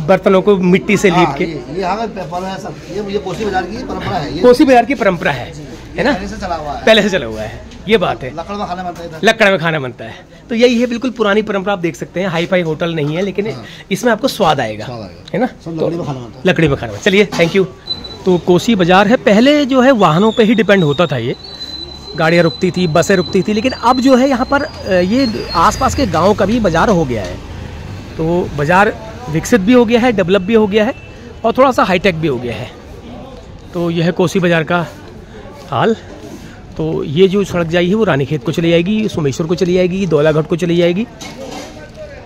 बर्तनों को मिट्टी से लीप के। ये यहाँ का सर, ये कोसी बाजार की परंपरा है। कोसी बाजार की परंपरा है ना, पहले से चला हुआ है। पहले से चला हुआ है, ये बात है। लकड़ में खाना बनता है, लकड़ में खाना बनता है। तो यही है, बिल्कुल पुरानी परंपरा। आप देख सकते हैं, हाई फाई होटल नहीं है, लेकिन इसमें आपको स्वाद आएगा, है ना। लकड़ी में खाना बनता है। लकड़ी में खाना। चलिए, थैंक यू। तो कोसी बाजार है, पहले जो है वाहनों पे ही डिपेंड होता था, ये गाड़ियाँ रुकती थी, बसें रुकती थी, लेकिन अब जो है यहाँ पर ये आसपास के गांव का भी बाजार हो गया है। तो बाजार विकसित भी हो गया है, डेवलप भी हो गया है, और थोड़ा सा हाईटेक भी हो गया है। तो यह है कोसी बाजार का हाल। तो ये जो सड़क जाएगी वो रानीखेत को चली जाएगी, सोमेश्वर को चली जाएगी, दौलाघाट को चली जाएगी,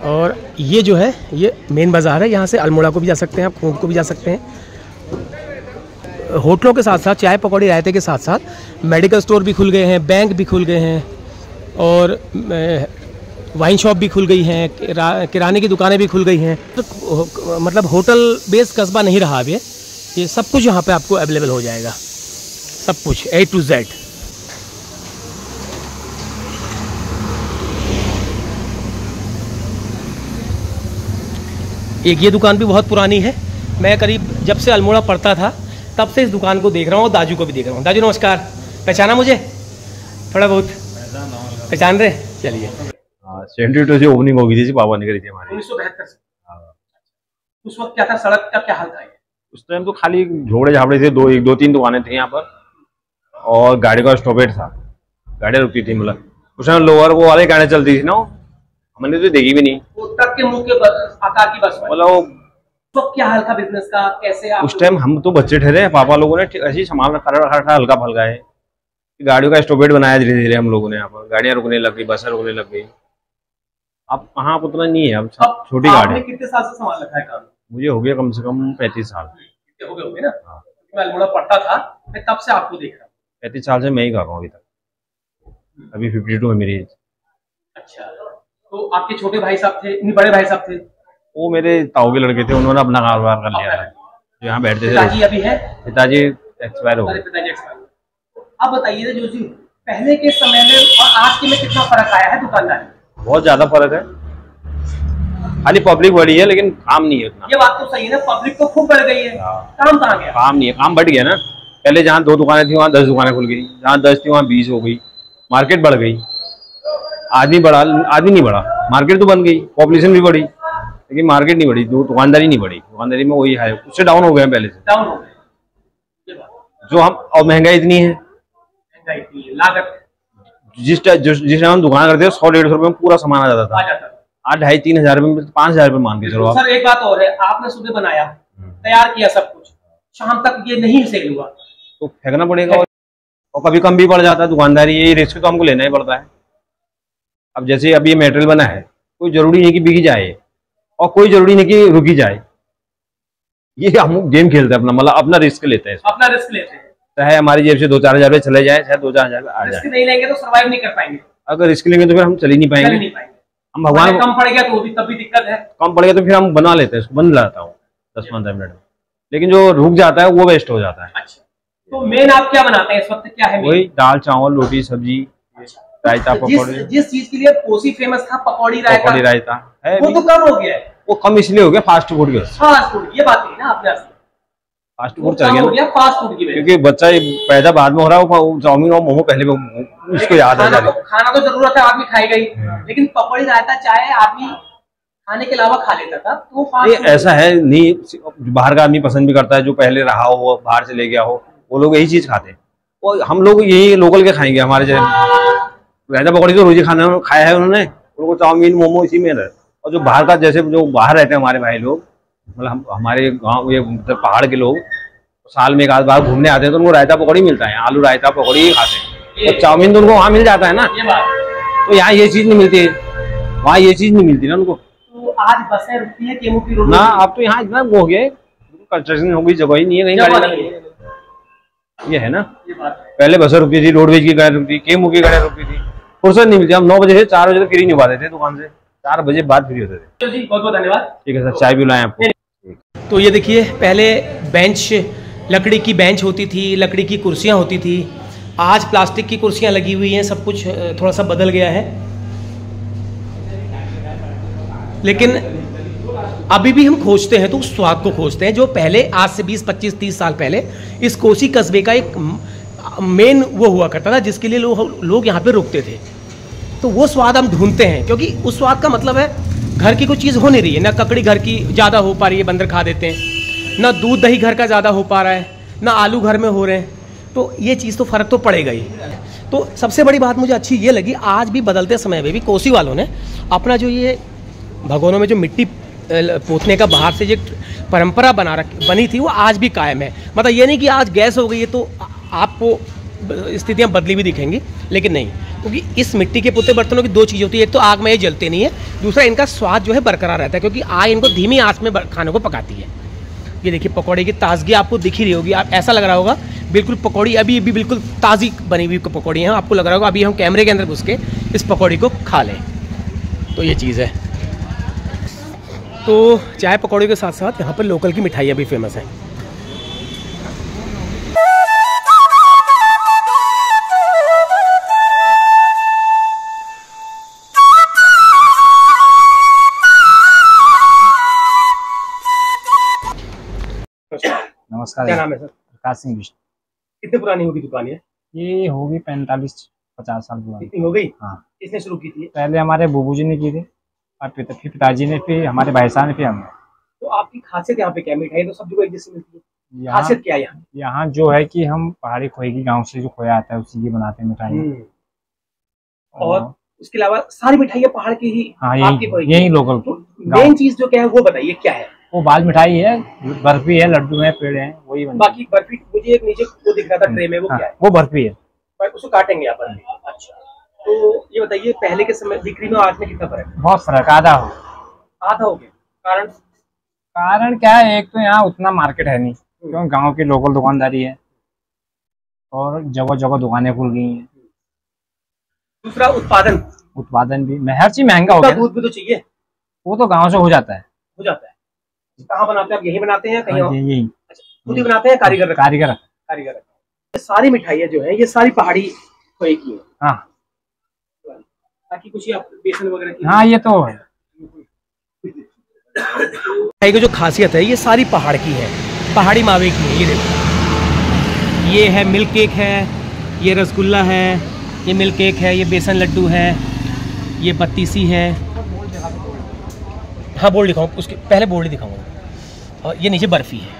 और ये जो है ये मेन बाज़ार है। यहाँ से अल्मोड़ा को भी जा सकते हैं आप, खूंट को भी जा सकते हैं। होटलों के साथ साथ, चाय पकौड़ी रायते के साथ साथ मेडिकल स्टोर भी खुल गए हैं, बैंक भी खुल गए हैं, और वाइन शॉप भी खुल गई हैं, किराने की दुकानें भी खुल गई हैं। तो मतलब होटल बेस्ड कस्बा नहीं रहा अब ये सब कुछ यहाँ पे आपको अवेलेबल हो जाएगा, सब कुछ A to Z। एक ये दुकान भी बहुत पुरानी है। मैं करीब जब से अल्मोड़ा पढ़ता था तब से इस दुकान को देख रहा हूँ और दाजू को भी देख रहा हूँ। दाजू नमस्कार, पहचाना मुझे थोड़ा बहुत? पहचान रहे? चलिए। 72 से ओपनिंग हो गई थी, पापा ने करी थी हमारी 1972 से। उस वक्त क्या था, सड़क का क्या हाल था? उस टाइम तो खाली झोड़े झापड़े थे, दो तीन दुकानें थी यहाँ पर और गाड़ी का स्टॉपेज था, गाड़ियाँ रुकती थी। मतलब उस टाइम लोअर वो वाली गाड़ियाँ चलती थी ना, हमने तो देखी भी नहीं। वो ट्रक के मुंह के आकार की बस मतलब तो क्या हाल था बिजनेस का, कैसे आप? उस टाइम हम तो बच्चे ठहरे, पापा लोगों ने ऐसे ही सामान रखा था हल्का फल्का है, गाड़ियों का स्टॉपेज बनाया धीरे धीरे हम लोगों ने। यहाँ पर गाड़ियाँ रुकने लग गई, बसें रुकने लग गई। अब कहाँ आप उतना नहीं है, अब छोटी गाड़ी। कितने साल से सामान रखा है काम? मुझे हो गया कम से कम 35 साल। हो गए होंगे ना? मैं अल्मोड़ा पढ़ता था, मैं तब से आपको देख रहा हूँ। 35 साल से मैं ही कर रहा हूँ अभी तक। अभी 52 है मेरी एज। अच्छा, तो आपके छोटे भाई साहब थे, नहीं बड़े भाई साहब थे? वो मेरे ताऊ के लड़के थे, उन्होंने अपना कारोबार कर लिया है, जो यहाँ बैठते थे। पिताजी अभी है? पिताजी एक्सपायर हो गए। पिताजी एक्सपायर। अब बताइए जो जी पहले के समय में और आज के में कितना फर्क आया है दुकानदारी? बहुत ज्यादा फर्क है, खाली पब्लिक बढ़ी है लेकिन काम नहीं है उतना। ये बात तो सही है ना, पब्लिक तो खूब बढ़ गई है, काम कहाँ गया? काम नहीं है, काम बढ़ गया ना। पहले जहाँ 2 दुकानें थी वहाँ 10 दुकानें खुल गई, जहाँ 10 थी वहाँ 20 हो गई, मार्केट बढ़ गई। आदमी नहीं बढ़ा, मार्केट तो बन गई, पॉपुलेशन भी बढ़ी लेकिन मार्केट नहीं बढ़ी, दुकानदारी नहीं बढ़ी। दुकानदारी में वही है, उससे डाउन हो गए पहले से, डाउन हो गए। जो हम, और महंगाई इतनी है, लागत जिस टाइम हम दुकान करते थे 100-150 रुपए में पूरा सामान आ जाता था। आज 2,500-3 हजार रुपए 5 हजार रुपए मान के चलो। सर एक बात और है, आपने सुबह बनाया, तैयार किया सब कुछ, शाम तक ये नहीं सेल हुआ तो फेंकना पड़ेगा, और कभी कम भी पड़ जाता है। दुकानदारी यही रिस्क तो हमको लेना ही पड़ता है। अब जैसे अब ये मटेरियल बना है, कोई जरूरी नहीं कि बिकी जाए और कोई जरूरी नहीं कि रुकी जाए। ये हम गेम खेलते हैं अपना, मतलब अपना रिस्क लेते हैं, अपना रिस्क लेते हैं। चाहे हमारी जेब से 2-4 हजार रुपए चले जाए, चाहे 2-4 हजार आ जाए। रिस्क नहीं लेंगे तो सर्वाइव नहीं कर पाएंगे। अगर रिस्क लेंगे तो फिर हम चल ही नहीं पाएंगे। हम भगवान कम पड़ गया तो तब भी दिक्कत है, कम पड़ गया तो फिर हम बना लेते हैं, उसको बन लाता हूँ 10-15 मिनट में, लेकिन जो रुक जाता है वो वेस्ट हो जाता है। अच्छा, तो मेन आप क्या बनाते हैं इस वक्त, क्या है? वही दाल चावल रोटी सब्जी रायता पकौड़ी। जिस चीज के लिए कोसी फेमस था, पकौड़ी रायता है, वो तो कम हो गया है। वो कम इसलिए हो गया फास्ट फूड के, फास्ट फूड, ये बात है ना आपने, फास्ट फूड चल गया फास्ट फूड की, क्योंकि बच्चा पैदा बाद में हो रहा है, वो चाउमीन और मोमो पहले उसको याद आ जा रहा है। खाना तो जरूरत है, आदमी खाएगा ही, लेकिन पकौड़ी रायता चाय आदमी खाने के अलावा खा लेता था, तो फास्ट ऐसा है नहीं। बाहर का आदमी पसंद भी करता है, जो पहले रहा हो, बाहर से ले गया हो, वो लोग यही चीज खाते हैं। और हम लोग यही लोकल के खाएंगे। हमारे जैसे रायता पकौड़ी तो रोजी खाया है उन्होंने, उनको चाउमीन मोमो इसी में रहे। और जो बाहर का, जैसे जो बाहर रहते हैं हमारे भाई लोग, मतलब हमारे गाँव, ये पहाड़ के लोग साल में 1 आध बार घूमने आते हैं तो उनको रायता पकौड़ी मिलता है, आलू रायता पकौड़ी ही खाते हैं। तो चाउमीन तो उनको वहाँ मिल जाता है ना, तो यहाँ ये चीज नहीं मिलती है, वहाँ ये चीज नहीं मिलती ना उनको। तो आज बसें रुकती है केमू की रोड ना, अब तो यहाँ इतना हो गया, कंस्ट्रक्शन हो गई, जगह ही नहीं है कहीं गाड़ी। ये है ना, पहले बसें रुकती थी, रोडवेज की गाड़ी रुकती थी, केमू की गाड़ी रुकती थी, फुर्सत नहीं मिलती। हम 9 बजे से 4 बजे तक फ्री नहीं हो पाते थे दुकान से, 4 बजे बाद फ्री होते थे। बहुत बहुत धन्यवाद। ठीक है सर, चाय भी लाएं आपको। तो ये देखिए, पहले बेंच लकड़ी की बेंच होती थी, लकड़ी की कुर्सियाँ होती थी, आज प्लास्टिक की कुर्सियाँ लगी हुई हैं। सब कुछ थोड़ा सा बदल गया है, लेकिन अभी भी हम खोजते हैं तो उस स्वाद को खोजते हैं जो पहले, आज से 20, 25, 30 साल पहले इस कोसी कस्बे का एक मेन वो हुआ करता था, जिसके लिए लोग यहाँ पे रुकते थे। तो वो स्वाद हम ढूंढते हैं, क्योंकि उस स्वाद का मतलब है घर की कोई चीज़ हो नहीं रही है ना, ककड़ी घर की ज़्यादा हो पा रही है, बंदर खा देते हैं, ना दूध दही घर का ज़्यादा हो पा रहा है, ना आलू घर में हो रहे हैं। तो ये चीज़ तो फ़र्क तो पड़ेगा ही। तो सबसे बड़ी बात मुझे अच्छी ये लगी, आज भी बदलते समय में भी कोसी वालों ने अपना जो ये भगोनों में जो मिट्टी पोतने का बाहर से जो परंपरा बनी थी, वो आज भी कायम है। मतलब ये नहीं कि आज गैस हो गई है तो आपको स्थितियाँ बदली भी दिखेंगी, लेकिन नहीं, क्योंकि इस मिट्टी के पुते बर्तनों की 2 चीज़ होती है, एक तो आग में ये जलते नहीं है, दूसरा इनका स्वाद जो है बरकरार रहता है, क्योंकि आग इनको धीमी आंच में खानों को पकाती है। ये देखिए, पकौड़े की ताजगी आपको दिख ही रही होगी, आप ऐसा लग रहा होगा बिल्कुल पकौड़ी अभी बिल्कुल ताज़ी बनी हुई पकौड़ी हैं, आपको लग रहा होगा अभी हम कैमरे के अंदर घुस के इस पकौड़ी को खा लें। तो ये चीज़ है। तो चाय पकौड़े के साथ साथ यहाँ पर लोकल की मिठाइयाँ भी फेमस हैं। नमस्कार, क्या नाम है सर? कासिम बिस्ट। कितने पुरानी होगी दुकान ये होगी 45-50 साल पुरानी। इतनी हो गई? हाँ। किसने शुरू की थी? पहले हमारे बूबू जी ने की थी और फिर पिताजी ने, फिर हमारे भाई साहब ने, फिर हमने। तो आपकी खासियत यहाँ पे क्या? मिठाई तो सब जगह एक जैसी मिलती है, खासियत क्या है यहाँ? यहाँ जो है कि हम पहाड़ी खोए की, गांव से जो खोया आता है उसी की बनाते हैं मिठाई। और उसके अलावा सारी मिठाइयाँ पहाड़ की ही? हाँ, यही लोकल। तो मेन चीज जो क्या है वो बताइए, क्या है? वो बाल मिठाई है, बर्फी है, लड्डू है, पेड़ है, वही बाकी बर्फी मुझे एक नीचे वो दिख रहा था ट्रे में, वो क्या है? वो बर्फी है, उसको काटेंगे यहाँ पर। अच्छा, तो ये बताइए पहले के समय बिक्री में आज में कितना फर्क है? बहुत फर्क, आधा हो गया। कारण क्या है, एक तो यहाँ उतना मार्केट है नहीं, क्योंकि गांव की लोकल दुकानदारी है और जगह जगह दुकानें खुल गई हैं। दूसरा उत्पादन भी, हर चीज महंगा हो गया। दूध भी तो चाहिए, वो तो गांव से हो जाता है। कहाँ बनाते हैं आप? यही बनाते हैं कहीं और? यही खुद ही बनाते हैं? कारीगर ये सारी मिठाइयाँ जो है ये सारी पहाड़ी खोए की है। हाँ, ताकि कुछ आप बेसन वगैरह की। हाँ, ये तो है। मिठाई की जो खासियत है ये सारी पहाड़ की है, पहाड़ी मावे की है। ये देखो, ये है मिल्क केक है, ये रसगुल्ला है, ये मिल्क केक है, ये बेसन लड्डू है, ये बत्तीसी है। हाँ, बोर्ड दिखाऊँ? उसके पहले बोर्ड ही दिखाऊंगा। और ये नीचे बर्फ़ी है।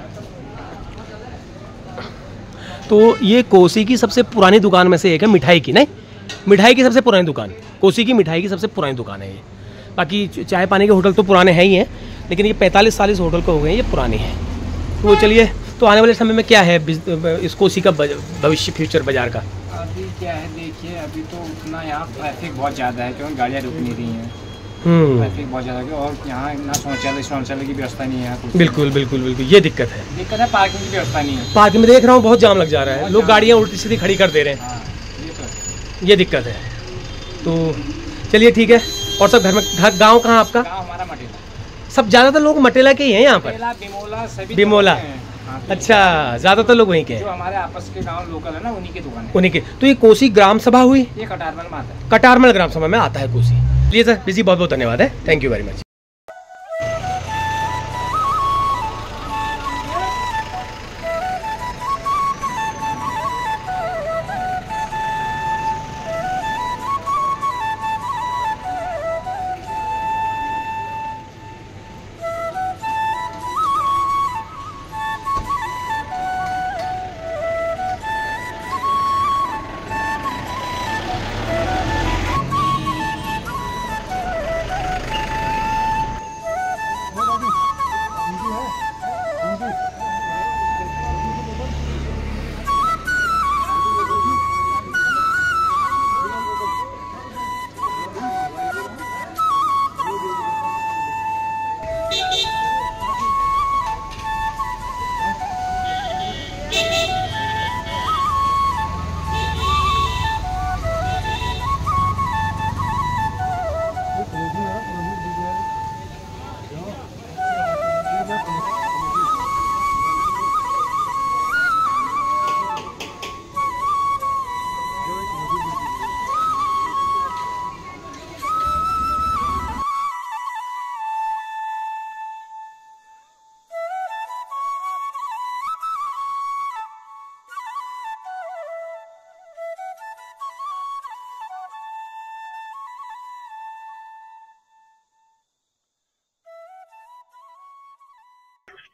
तो ये कोसी की सबसे पुरानी दुकान में से एक है, मिठाई की। नहीं, मिठाई की सबसे पुरानी दुकान, कोसी की मिठाई की सबसे पुरानी दुकान है ये। बाकी चाय पानी के होटल तो पुराने हैं ही हैं, लेकिन ये 45-40 होटल को हो गए हैं, ये पुराने हैं। तो चलिए, तो आने वाले समय में क्या है इस कोसी का भविष्य, फ्यूचर बाजार का? अभी क्या है देखिए, अभी तो उतना यहाँ ट्रैफिक बहुत ज़्यादा है, क्योंकि गाड़ियाँ रुक नहीं रही हैं। ट्रैफिक बहुत ज़्यादा है और यहाँ ना शौचालय की व्यवस्था नहीं है। बिल्कुल, ये दिक्कत है। पार्किंग की व्यवस्था नहीं है। पार्किंग में देख रहा हूँ बहुत जाम लग जा रहा है, लोग गाड़ियाँ उल्टी सीधी खड़ी कर दे रहे हैं। ये दिक्कत है। तो चलिए ठीक है। और सब घर में, गाँव कहाँ आपका? हमारा मटेला। सब ज़्यादातर लोग मटेला के ही हैं यहाँ पर? बिमोला। अच्छा, ज़्यादातर लोग वहीं के हैं। जो हमारे आपस के गांव लोकल है ना, उन्हीं की दुकान है। उन्हीं के। तो ये कोसी ग्राम सभा हुई? ये कटारमल में आता है। कटारमल ग्राम सभा में आता है कोसी। चलिए सर, बिजी बहुत बहुत धन्यवाद है। Thank you very much.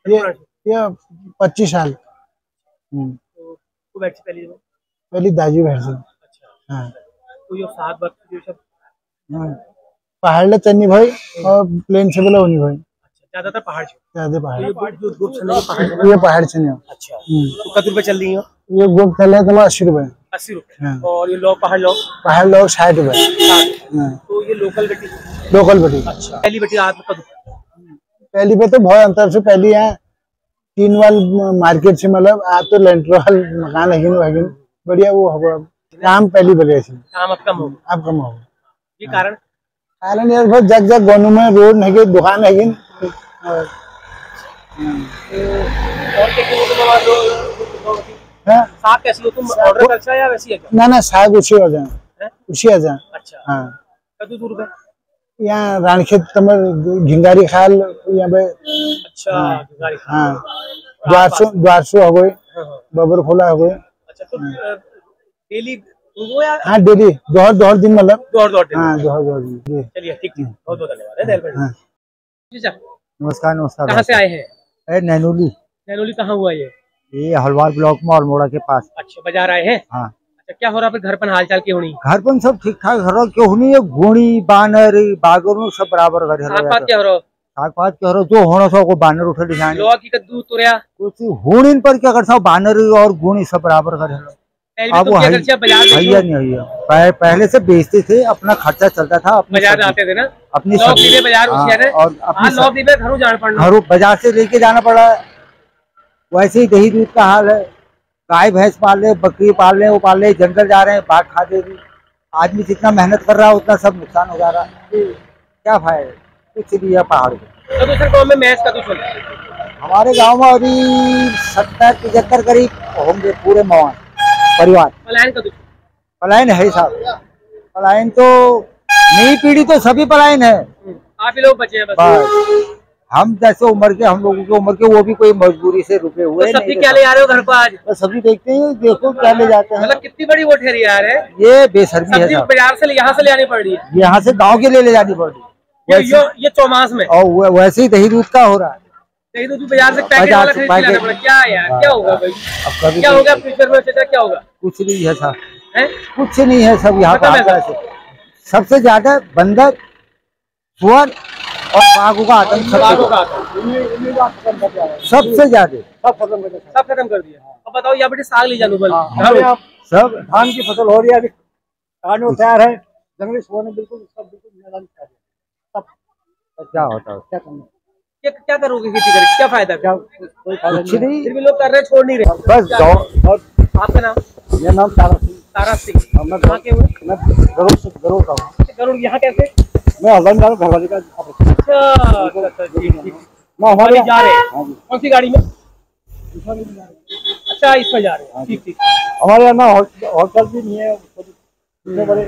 ये 25 साल। तो पहली दाजी भैंस। हाँ, तो ये 7 वर्ष जो सब पहाड़ ले चन्नी भाई और प्लेन से बोला उन्हीं भाई। ज्यादातर पहाड़ ज्यादा पहाड़। ये पहाड़ से नहीं। अच्छा, तो कितने रुपए चल रही है? ये गोप चल रहा है तुम्हारा 80 रुपए। 80 रुपए। और ये लोग पहाड़ लोग 60 रुपए। तो ये लोकल बेटी। अच्छा, पहली बेटी आज कब? पहली पे तो बहुत अंतर से पहली है 3 वाल मार्केट से, मतलब आज तो लेंटर वाल मकान है बढ़िया। वो होगा काम पहली बजे से काम अब कम होगा। ये कारण यार बहुत जग गोनू में रोड है, दुकान है। और साग कैसी हो तुम? ऑर्डर करता है या वैसी है? ना साग उसी आ जाए। अच्छा, हाँ। कतू दूर पे यहाँ रानखेत तमर घिंगारी खाल यहाँ पे। अच्छा, घिंगारी खाल। हाँ, द्वारसो हो गए। बबर खोला हो गए। अच्छा, तो डेली वो या हाँ डेली दोहर दिन मतलब दोहर दिन। हाँ दोहर दिन जी। चलिए ठीक, बहुत बहुत धन्यवाद है दयाल भाई। हाँ। नमस्कार नमस्कार। कहाँ से आए हैं? नैनोली। नैनोली कहाँ हुआ ये हलवार ब्लॉक में अल्मोड़ा के पास। अच्छा, बाजार आए हैं। हाँ। अच्छा, क्या हो रहा है घर पर हाल चाल क्यों नहीं? घर पर सब ठीक ठाक हो रहा, क्यों नहीं? गुणी बानर बागर सब बराबर घर क्या हो रहा? साग क्या हो रहा जो होना सो को बानर उठे दिखाने लोहा की कद्दू तुरया कुछ हुन पर क्या करता बानर और गुणी सब बराबर घर। अब वो भैया नहीं है, पहले से बेचते थे, अपना खर्चा चलता था, बाजार आते थे ना अपनी बाजार घरों बाजार से लेके जाना पड़ा। वैसे ही दही दूध का हाल है, गाय भैंस पाल ले, बकरी पाल ले, वो पाल ले, जंगल जा रहे हैं, बाघ खा देगी। आदमी जितना मेहनत कर रहा है उतना सब नुकसान हो जा रहा है, क्या फायदा कुछ भी है पहाड़ को। तो दूसरे गाँव में मैच का कुछ हमारे गांव में अभी 70-75 करीब होंगे पूरे मवान परिवार। पलायन का पलायन है साहब, पलायन तो नई पीढ़ी तो सभी पलायन है, आप ही लोग बचे हैं बस। हम जैसे उम्र के, हम लोगों की उम्र के, वो भी कोई मजबूरी से रुके हुए। तो सब्जी क्या ले आ रहे हो घर पर आज? तो सब्जी देखते हैं, देखो क्या ले जाते हैं। मतलब कितनी बड़ी वो ठहरी यार है ये बेशर्मी है, बाजार से यहाँ से ले आनी पड़ रही है, यहाँ से गाँव के ले जानी पड़ रही है। ये चौमास में और वैसे ही दही दूध का हो रहा है। दही दूध बाजार से पैकेट वाला खरीद के लाना पड़ा। क्या यार, क्या होगा भाई? क्या होगा फ्यूचर में? क्या होगा? कुछ नहीं है साहब, कुछ नहीं है सब यहाँ पर। सबसे ज्यादा बंदर, सुअर और बाघों का आतंक सबसे ज्यादा सब खत्म कर दिया। अब बताओ यहाँ बेटे साग ले जानो सब धान की फसल हो रही है, अभी काटने तैयार है, जंगली सुअर ने बिल्कुल मैदान खा दिया। सब क्या होता है, क्या करना, क्या करोगे खेती करके, क्या फायदा? कुछ नहीं, फिर भी लोग कर रहे, छोड़ नहीं रहे बस जाओ। आपका नाम? मेरा नाम तारा सिंह। मैं कहाँ के हुए? मैं गरुड़ का हूँ। गरुड़ यहाँ कैसे? मैं हल्द्वानी जा रहा हूँ, घरवाली का। अच्छा मैं हमारे जा रहे हैं। कौन सी गाड़ी में? अच्छा, इसमें जा रहे हैं। ठीक। हमारे यहाँ ना होटल भी नहीं है,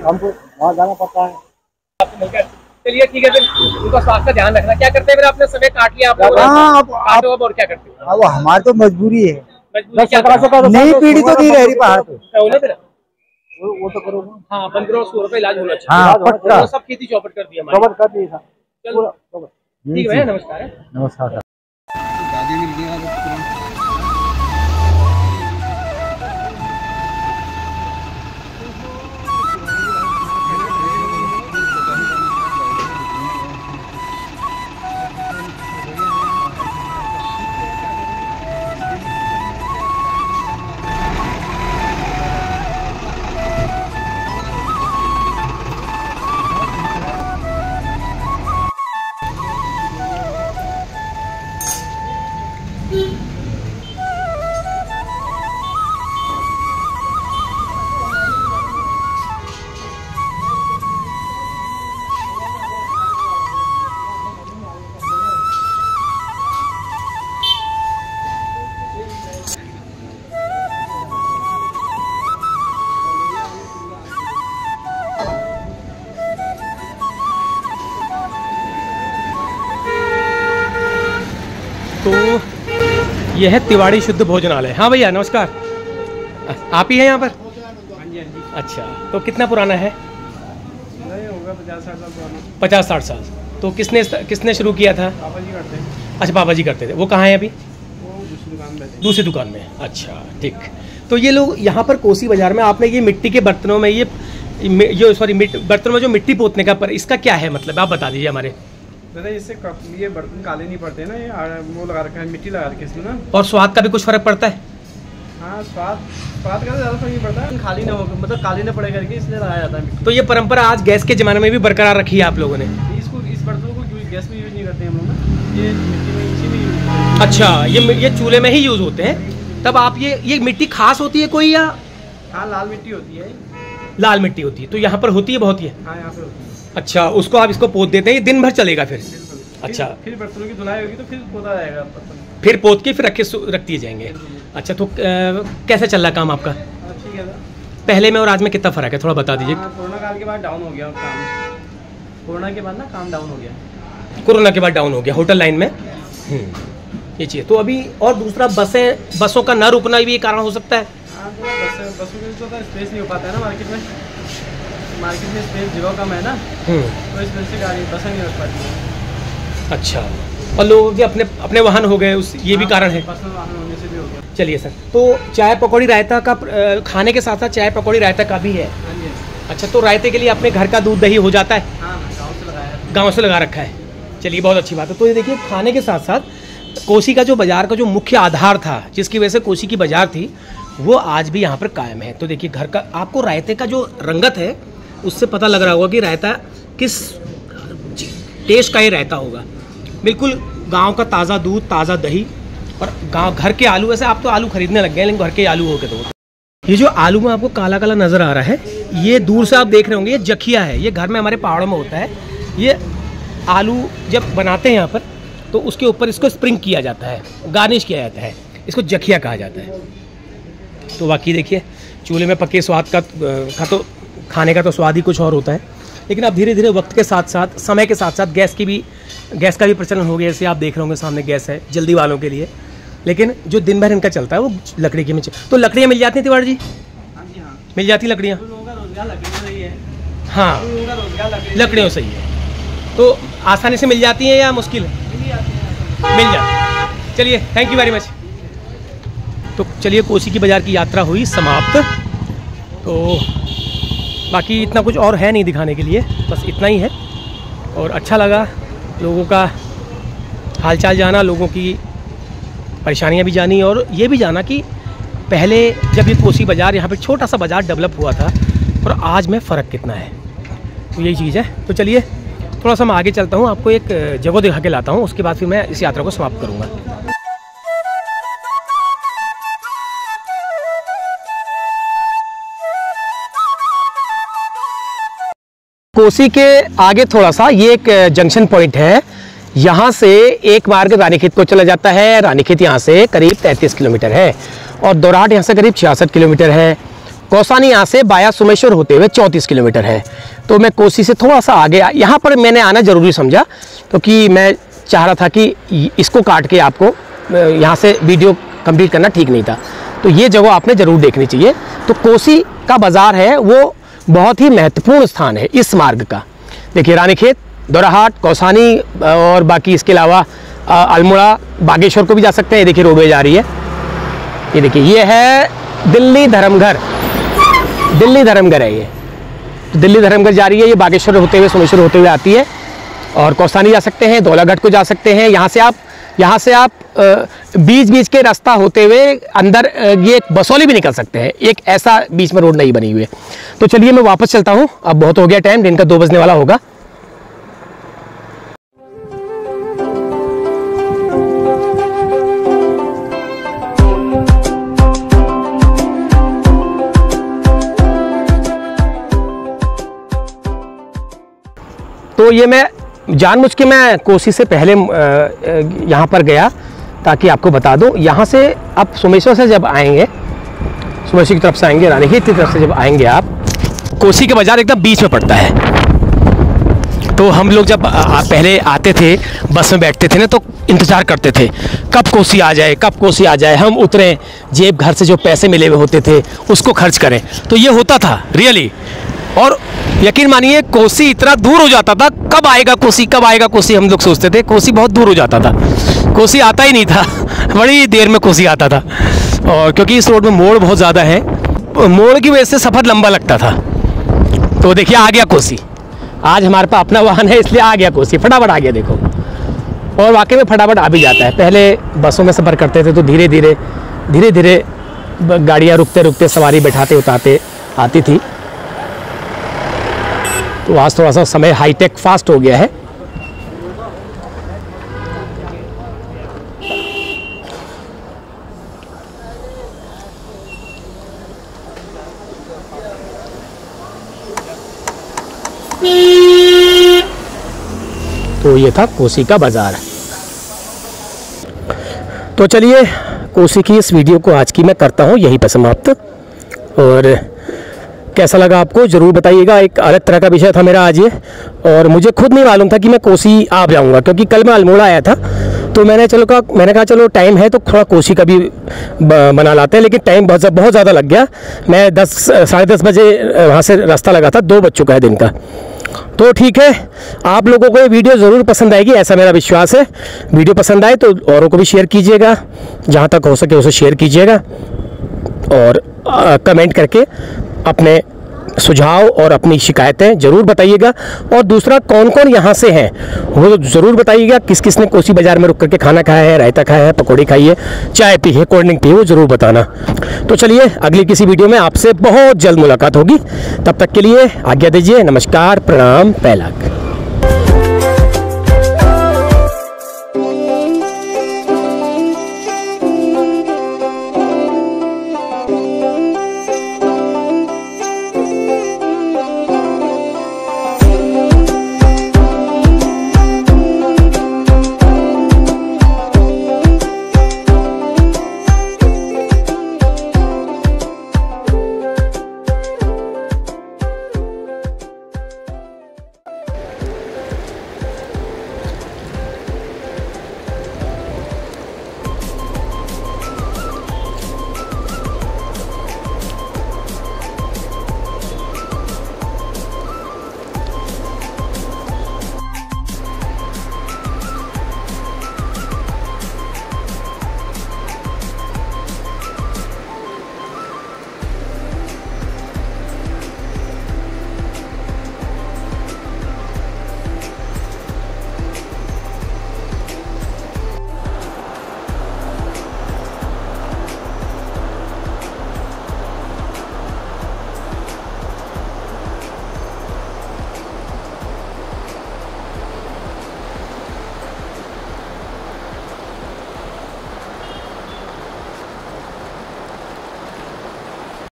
हमको वहाँ जाना पड़ता है। चलिए ठीक है, फिर उनका स्वास्थ्य का ध्यान रखना। क्या करते हैं फिर? आपने समय काट लिया आप लोगों ने, और क्या करते हैं? अब हमारी तो मजबूरी है, मजबूरी। नई पीढ़ी तो नहीं रह रही पहाड़ पे। वो तो करो। हाँ, बंदरों सूअरों पे इलाज होना चाहिए। हाँ, पक्का। सब खेती चौपट कर दिया, चलो ठीक है। नमस्कार। नमस्कार। तो यह है तिवाड़ी शुद्ध भोजनालय। हाँ भैया नमस्कार, आप ही हैं यहाँ पर? हाँ जी। अच्छा, तो कितना पुराना है? होगा 50-60 साल पुराना। 50-60 साल। तो किसने शुरू किया था? पापा जी करते हैं। अच्छा, पापा जी करते थे। वो कहाँ है अभी? वो दूसरी दुकान में। अच्छा ठीक। तो ये लोग यहाँ पर कोसी बाजार में, आपने ये मिट्टी के बर्तनों में बर्तनों में जो मिट्टी पोतने का, पर इसका क्या है मतलब, आप बता दीजिए हमारे। दादा इससे ये बर्तन काले नहीं पड़ते ना, ये वो लगा रखा है, मिट्टी लगा रखी है इसमें ना। और स्वाद का भी कुछ फर्क पड़ता है? हाँ, स्वाद का ज़्यादा फर्क नहीं पड़ता, खाली ना हो, मतलब काले ना पड़े करके इसलिए लगाया जाता है। तो ये परंपरा आज गैस के ज़माने में भी बरकरार रखी है आप लोगों ने? इस बर्तनों को गैस में यूज नहीं करते हम लोग ना, ये मिट्टी में, इसी में यूज। अच्छा, ये चूल्हे में ही यूज होते हैं। तब आप ये मिट्टी खास होती है कोई, या? हाँ, लाल मिट्टी होती है। लाल मिट्टी होती है, तो यहाँ पर होती है, बहुत ही है। हाँ, यहाँ पे होती है। अच्छा, उसको आप इसको पोत देते हैं, ये दिन भर चलेगा फिर? अच्छा, फिर बर्तनों की धुलाई होगी तो फिर पोता जाएगा बर्तन, फिर पोत के फिर रख दिए जाएंगे। अच्छा, तो कैसे चल रहा काम आपका? ठीक है। पहले में और आज में कितना फर्क है, थोड़ा बता दीजिए। कोरोना काल के बाद डाउन हो गया काम, कोरोना के बाद ना काम डाउन हो गया। कोरोना के बाद डाउन हो गया होटल लाइन में। ये चीज़ तो अभी। और दूसरा बसों का न रुकना भी कारण हो सकता है। हाँ, बसों के तो स्पेस नहीं हो पाता है ना मार्केट में स्पेस जगह कम है ना, तो इस वजह से गाड़ी बसें नहीं रख पाती है। अच्छा, और लोगों के अपने अपने वाहन हो गए, उस ये भी कारण है। पर्सनल वाहन होने से भी हो गया। चलिए सर, तो चाय पकौड़ी रायता का खाने के साथ साथ चाय पकौड़ी रायता का भी है। अच्छा, तो रायते के लिए अपने घर का दूध दही हो जाता है? हाँ, गाँव से लगा रखा है। चलिए, बहुत अच्छी बात है। तो ये देखिए, खाने के साथ साथ कोसी का जो बाज़ार का जो मुख्य आधार था, जिसकी वजह से कोसी की बाज़ार थी, वो आज भी यहाँ पर कायम है। तो देखिए, घर का आपको रायते का जो रंगत है उससे पता लग रहा होगा कि रायता किस टेस्ट का ये रायता होगा। बिल्कुल गांव का ताज़ा दूध, ताज़ा दही और गांव घर के आलू। वैसे आप तो आलू खरीदने लग गए, लेकिन घर के आलू हो गए। तो ये जो आलू में आपको काला काला नज़र आ रहा है, ये दूर से आप देख रहे होंगे, ये जखिया है। ये घर में हमारे पहाड़ों में होता है। ये आलू जब बनाते हैं यहाँ पर, तो उसके ऊपर इसको स्प्रिंग किया जाता है, गार्निश किया जाता है। इसको जखिया कहा जाता है। तो बाकी देखिए, चूल्हे में पके स्वाद का तो खाने का तो स्वाद ही कुछ और होता है। लेकिन अब धीरे धीरे वक्त के साथ साथ, समय के साथ साथ गैस का भी प्रचलन हो गया। जैसे आप देख रहे होंगे सामने गैस है जल्दी वालों के लिए, लेकिन जो दिन भर इनका चलता है वो लकड़ी के में। तो लकड़ियाँ मिल जाती हैं तिवारी जी? मिल जाती लकड़ियाँ? हाँ, लकड़ियों से ही है। तो आसानी से मिल जाती हैं या मुश्किल है? मिल जाती है। चलिए, थैंक यू वेरी मच। तो चलिए, कोसी की बाज़ार की यात्रा हुई समाप्त। तो बाकी इतना कुछ और है नहीं दिखाने के लिए, बस इतना ही है। और अच्छा लगा लोगों का हालचाल जाना, लोगों की परेशानियां भी जानी, और ये भी जाना कि पहले जब ये कोसी बाज़ार, यहाँ पे छोटा सा बाज़ार डेवलप हुआ था, और आज में फ़र्क कितना है। तो यही चीज़ है। तो चलिए, थोड़ा सा मैं आगे चलता हूँ, आपको एक जगह दिखा के लाता हूँ, उसके बाद फिर मैं इस यात्रा को समाप्त करूँगा। कोसी के आगे थोड़ा सा ये एक जंक्शन पॉइंट है। यहाँ से एक मार्ग रानीखेत को चला जाता है। रानीखेत यहाँ से करीब 33 किलोमीटर है, और दोराहाट यहाँ से करीब 66 किलोमीटर है। कौसानी यहाँ से बाया सुमेश्वर होते हुए 34 किलोमीटर है। तो मैं कोसी से थोड़ा सा आगे यहाँ पर मैंने आना ज़रूरी समझा, क्योंकि मैं चाह रहा था कि इसको काट के आपको यहाँ से वीडियो कंप्लीट करना ठीक नहीं था। तो ये जगह आपने ज़रूर देखनी चाहिए। तो कोसी का बाज़ार है वो बहुत ही महत्वपूर्ण स्थान है इस मार्ग का। देखिए, रानीखेत, दोराहाट, कौसानी और बाकी इसके अलावा अल्मोड़ा, बागेश्वर को भी जा सकते हैं। ये देखिए, रोडवे जा रही है। ये देखिए, ये है दिल्ली धर्मघर। दिल्ली धर्मघर है ये। तो दिल्ली धर्मघर जा रही है। ये बागेश्वर होते हुए, सोमेश्वर होते हुए आती है, और कौसानी जा सकते हैं, दौलागढ़ को जा सकते हैं। यहाँ से आप बीच बीच के रास्ता होते हुए अंदर ये बसौली भी निकल सकते हैं। एक ऐसा बीच में रोड नहीं बनी हुई है। तो चलिए, मैं वापस चलता हूँ, अब बहुत हो गया टाइम, दिन का 2 बजने वाला होगा। तो ये मैं जानबूझ के मैं कोसी से पहले यहाँ पर गया ताकि आपको बता दूँ। यहाँ से आप सोमेश्वर से जब आएंगे, सोमेश्वर की तरफ से आएंगे, रानीखेत की तरफ से जब आएंगे आप, कोसी के बाज़ार एकदम बीच में पड़ता है। तो हम लोग जब पहले आते थे, बस में बैठते थे ना, तो इंतज़ार करते थे कब कोसी आ जाए, कब कोसी आ जाए, हम उतरें, जेब घर से जो पैसे मिले हुए होते थे उसको खर्च करें। तो ये होता था रियली। और यकीन मानिए, कोसी इतना दूर हो जाता था, कब आएगा कोसी, कब आएगा कोसी, हम लोग सोचते थे। कोसी बहुत दूर हो जाता था, कोसी आता ही नहीं था। बड़ी देर में कोसी आता था। और क्योंकि इस रोड में मोड़ बहुत ज़्यादा है, मोड़ की वजह से सफ़र लंबा लगता था। तो देखिए, आ गया कोसी। आज हमारे पास अपना वाहन है, इसलिए आ गया कोसी, फटाफट आ गया। देखो, और वाकई में फटाफट आ भी जाता है। पहले बसों में सफ़र करते थे तो धीरे धीरे गाड़ियाँ रुकते रुकते सवारी बैठाते उतारते आती थी। तो आज थोड़ा सा समय हाईटेक फास्ट हो गया है। तो ये था कोसी का बाज़ार। तो चलिए, कोसी की इस वीडियो को आज की मैं करता हूँ यहीं पर समाप्त। और कैसा लगा आपको ज़रूर बताइएगा। एक अलग तरह का विषय था मेरा आज ये, और मुझे खुद नहीं मालूम था कि मैं कोसी आ जाऊँगा, क्योंकि कल मैं अल्मोड़ा आया था तो मैंने कहा चलो टाइम है तो थोड़ा कोसी का भी बना लाते हैं, लेकिन टाइम बहुत ज़्यादा लग गया। मैं 10 साढ़े 10 बजे वहाँ से रास्ता लगा था, 2 बज चुका है दिन का। तो ठीक है, आप लोगों को ये वीडियो ज़रूर पसंद आएगी, ऐसा मेरा विश्वास है। वीडियो पसंद आए तो औरों को भी शेयर कीजिएगा, जहाँ तक हो सके उसे शेयर कीजिएगा, और कमेंट करके अपने सुझाव और अपनी शिकायतें ज़रूर बताइएगा। और दूसरा, कौन कौन यहाँ से हैं वो ज़रूर बताइएगा। किस किस ने कोसी बाज़ार में रुक करके खाना खाया है, रायता खाया है, पकौड़ी खाई है, चाय पी है, कोल्ड ड्रिंक पी है, वो ज़रूर बताना। तो चलिए, अगली किसी वीडियो में आपसे बहुत जल्द मुलाकात होगी। तब तक के लिए आज्ञा दीजिए। नमस्कार, प्रणाम, पैलाक।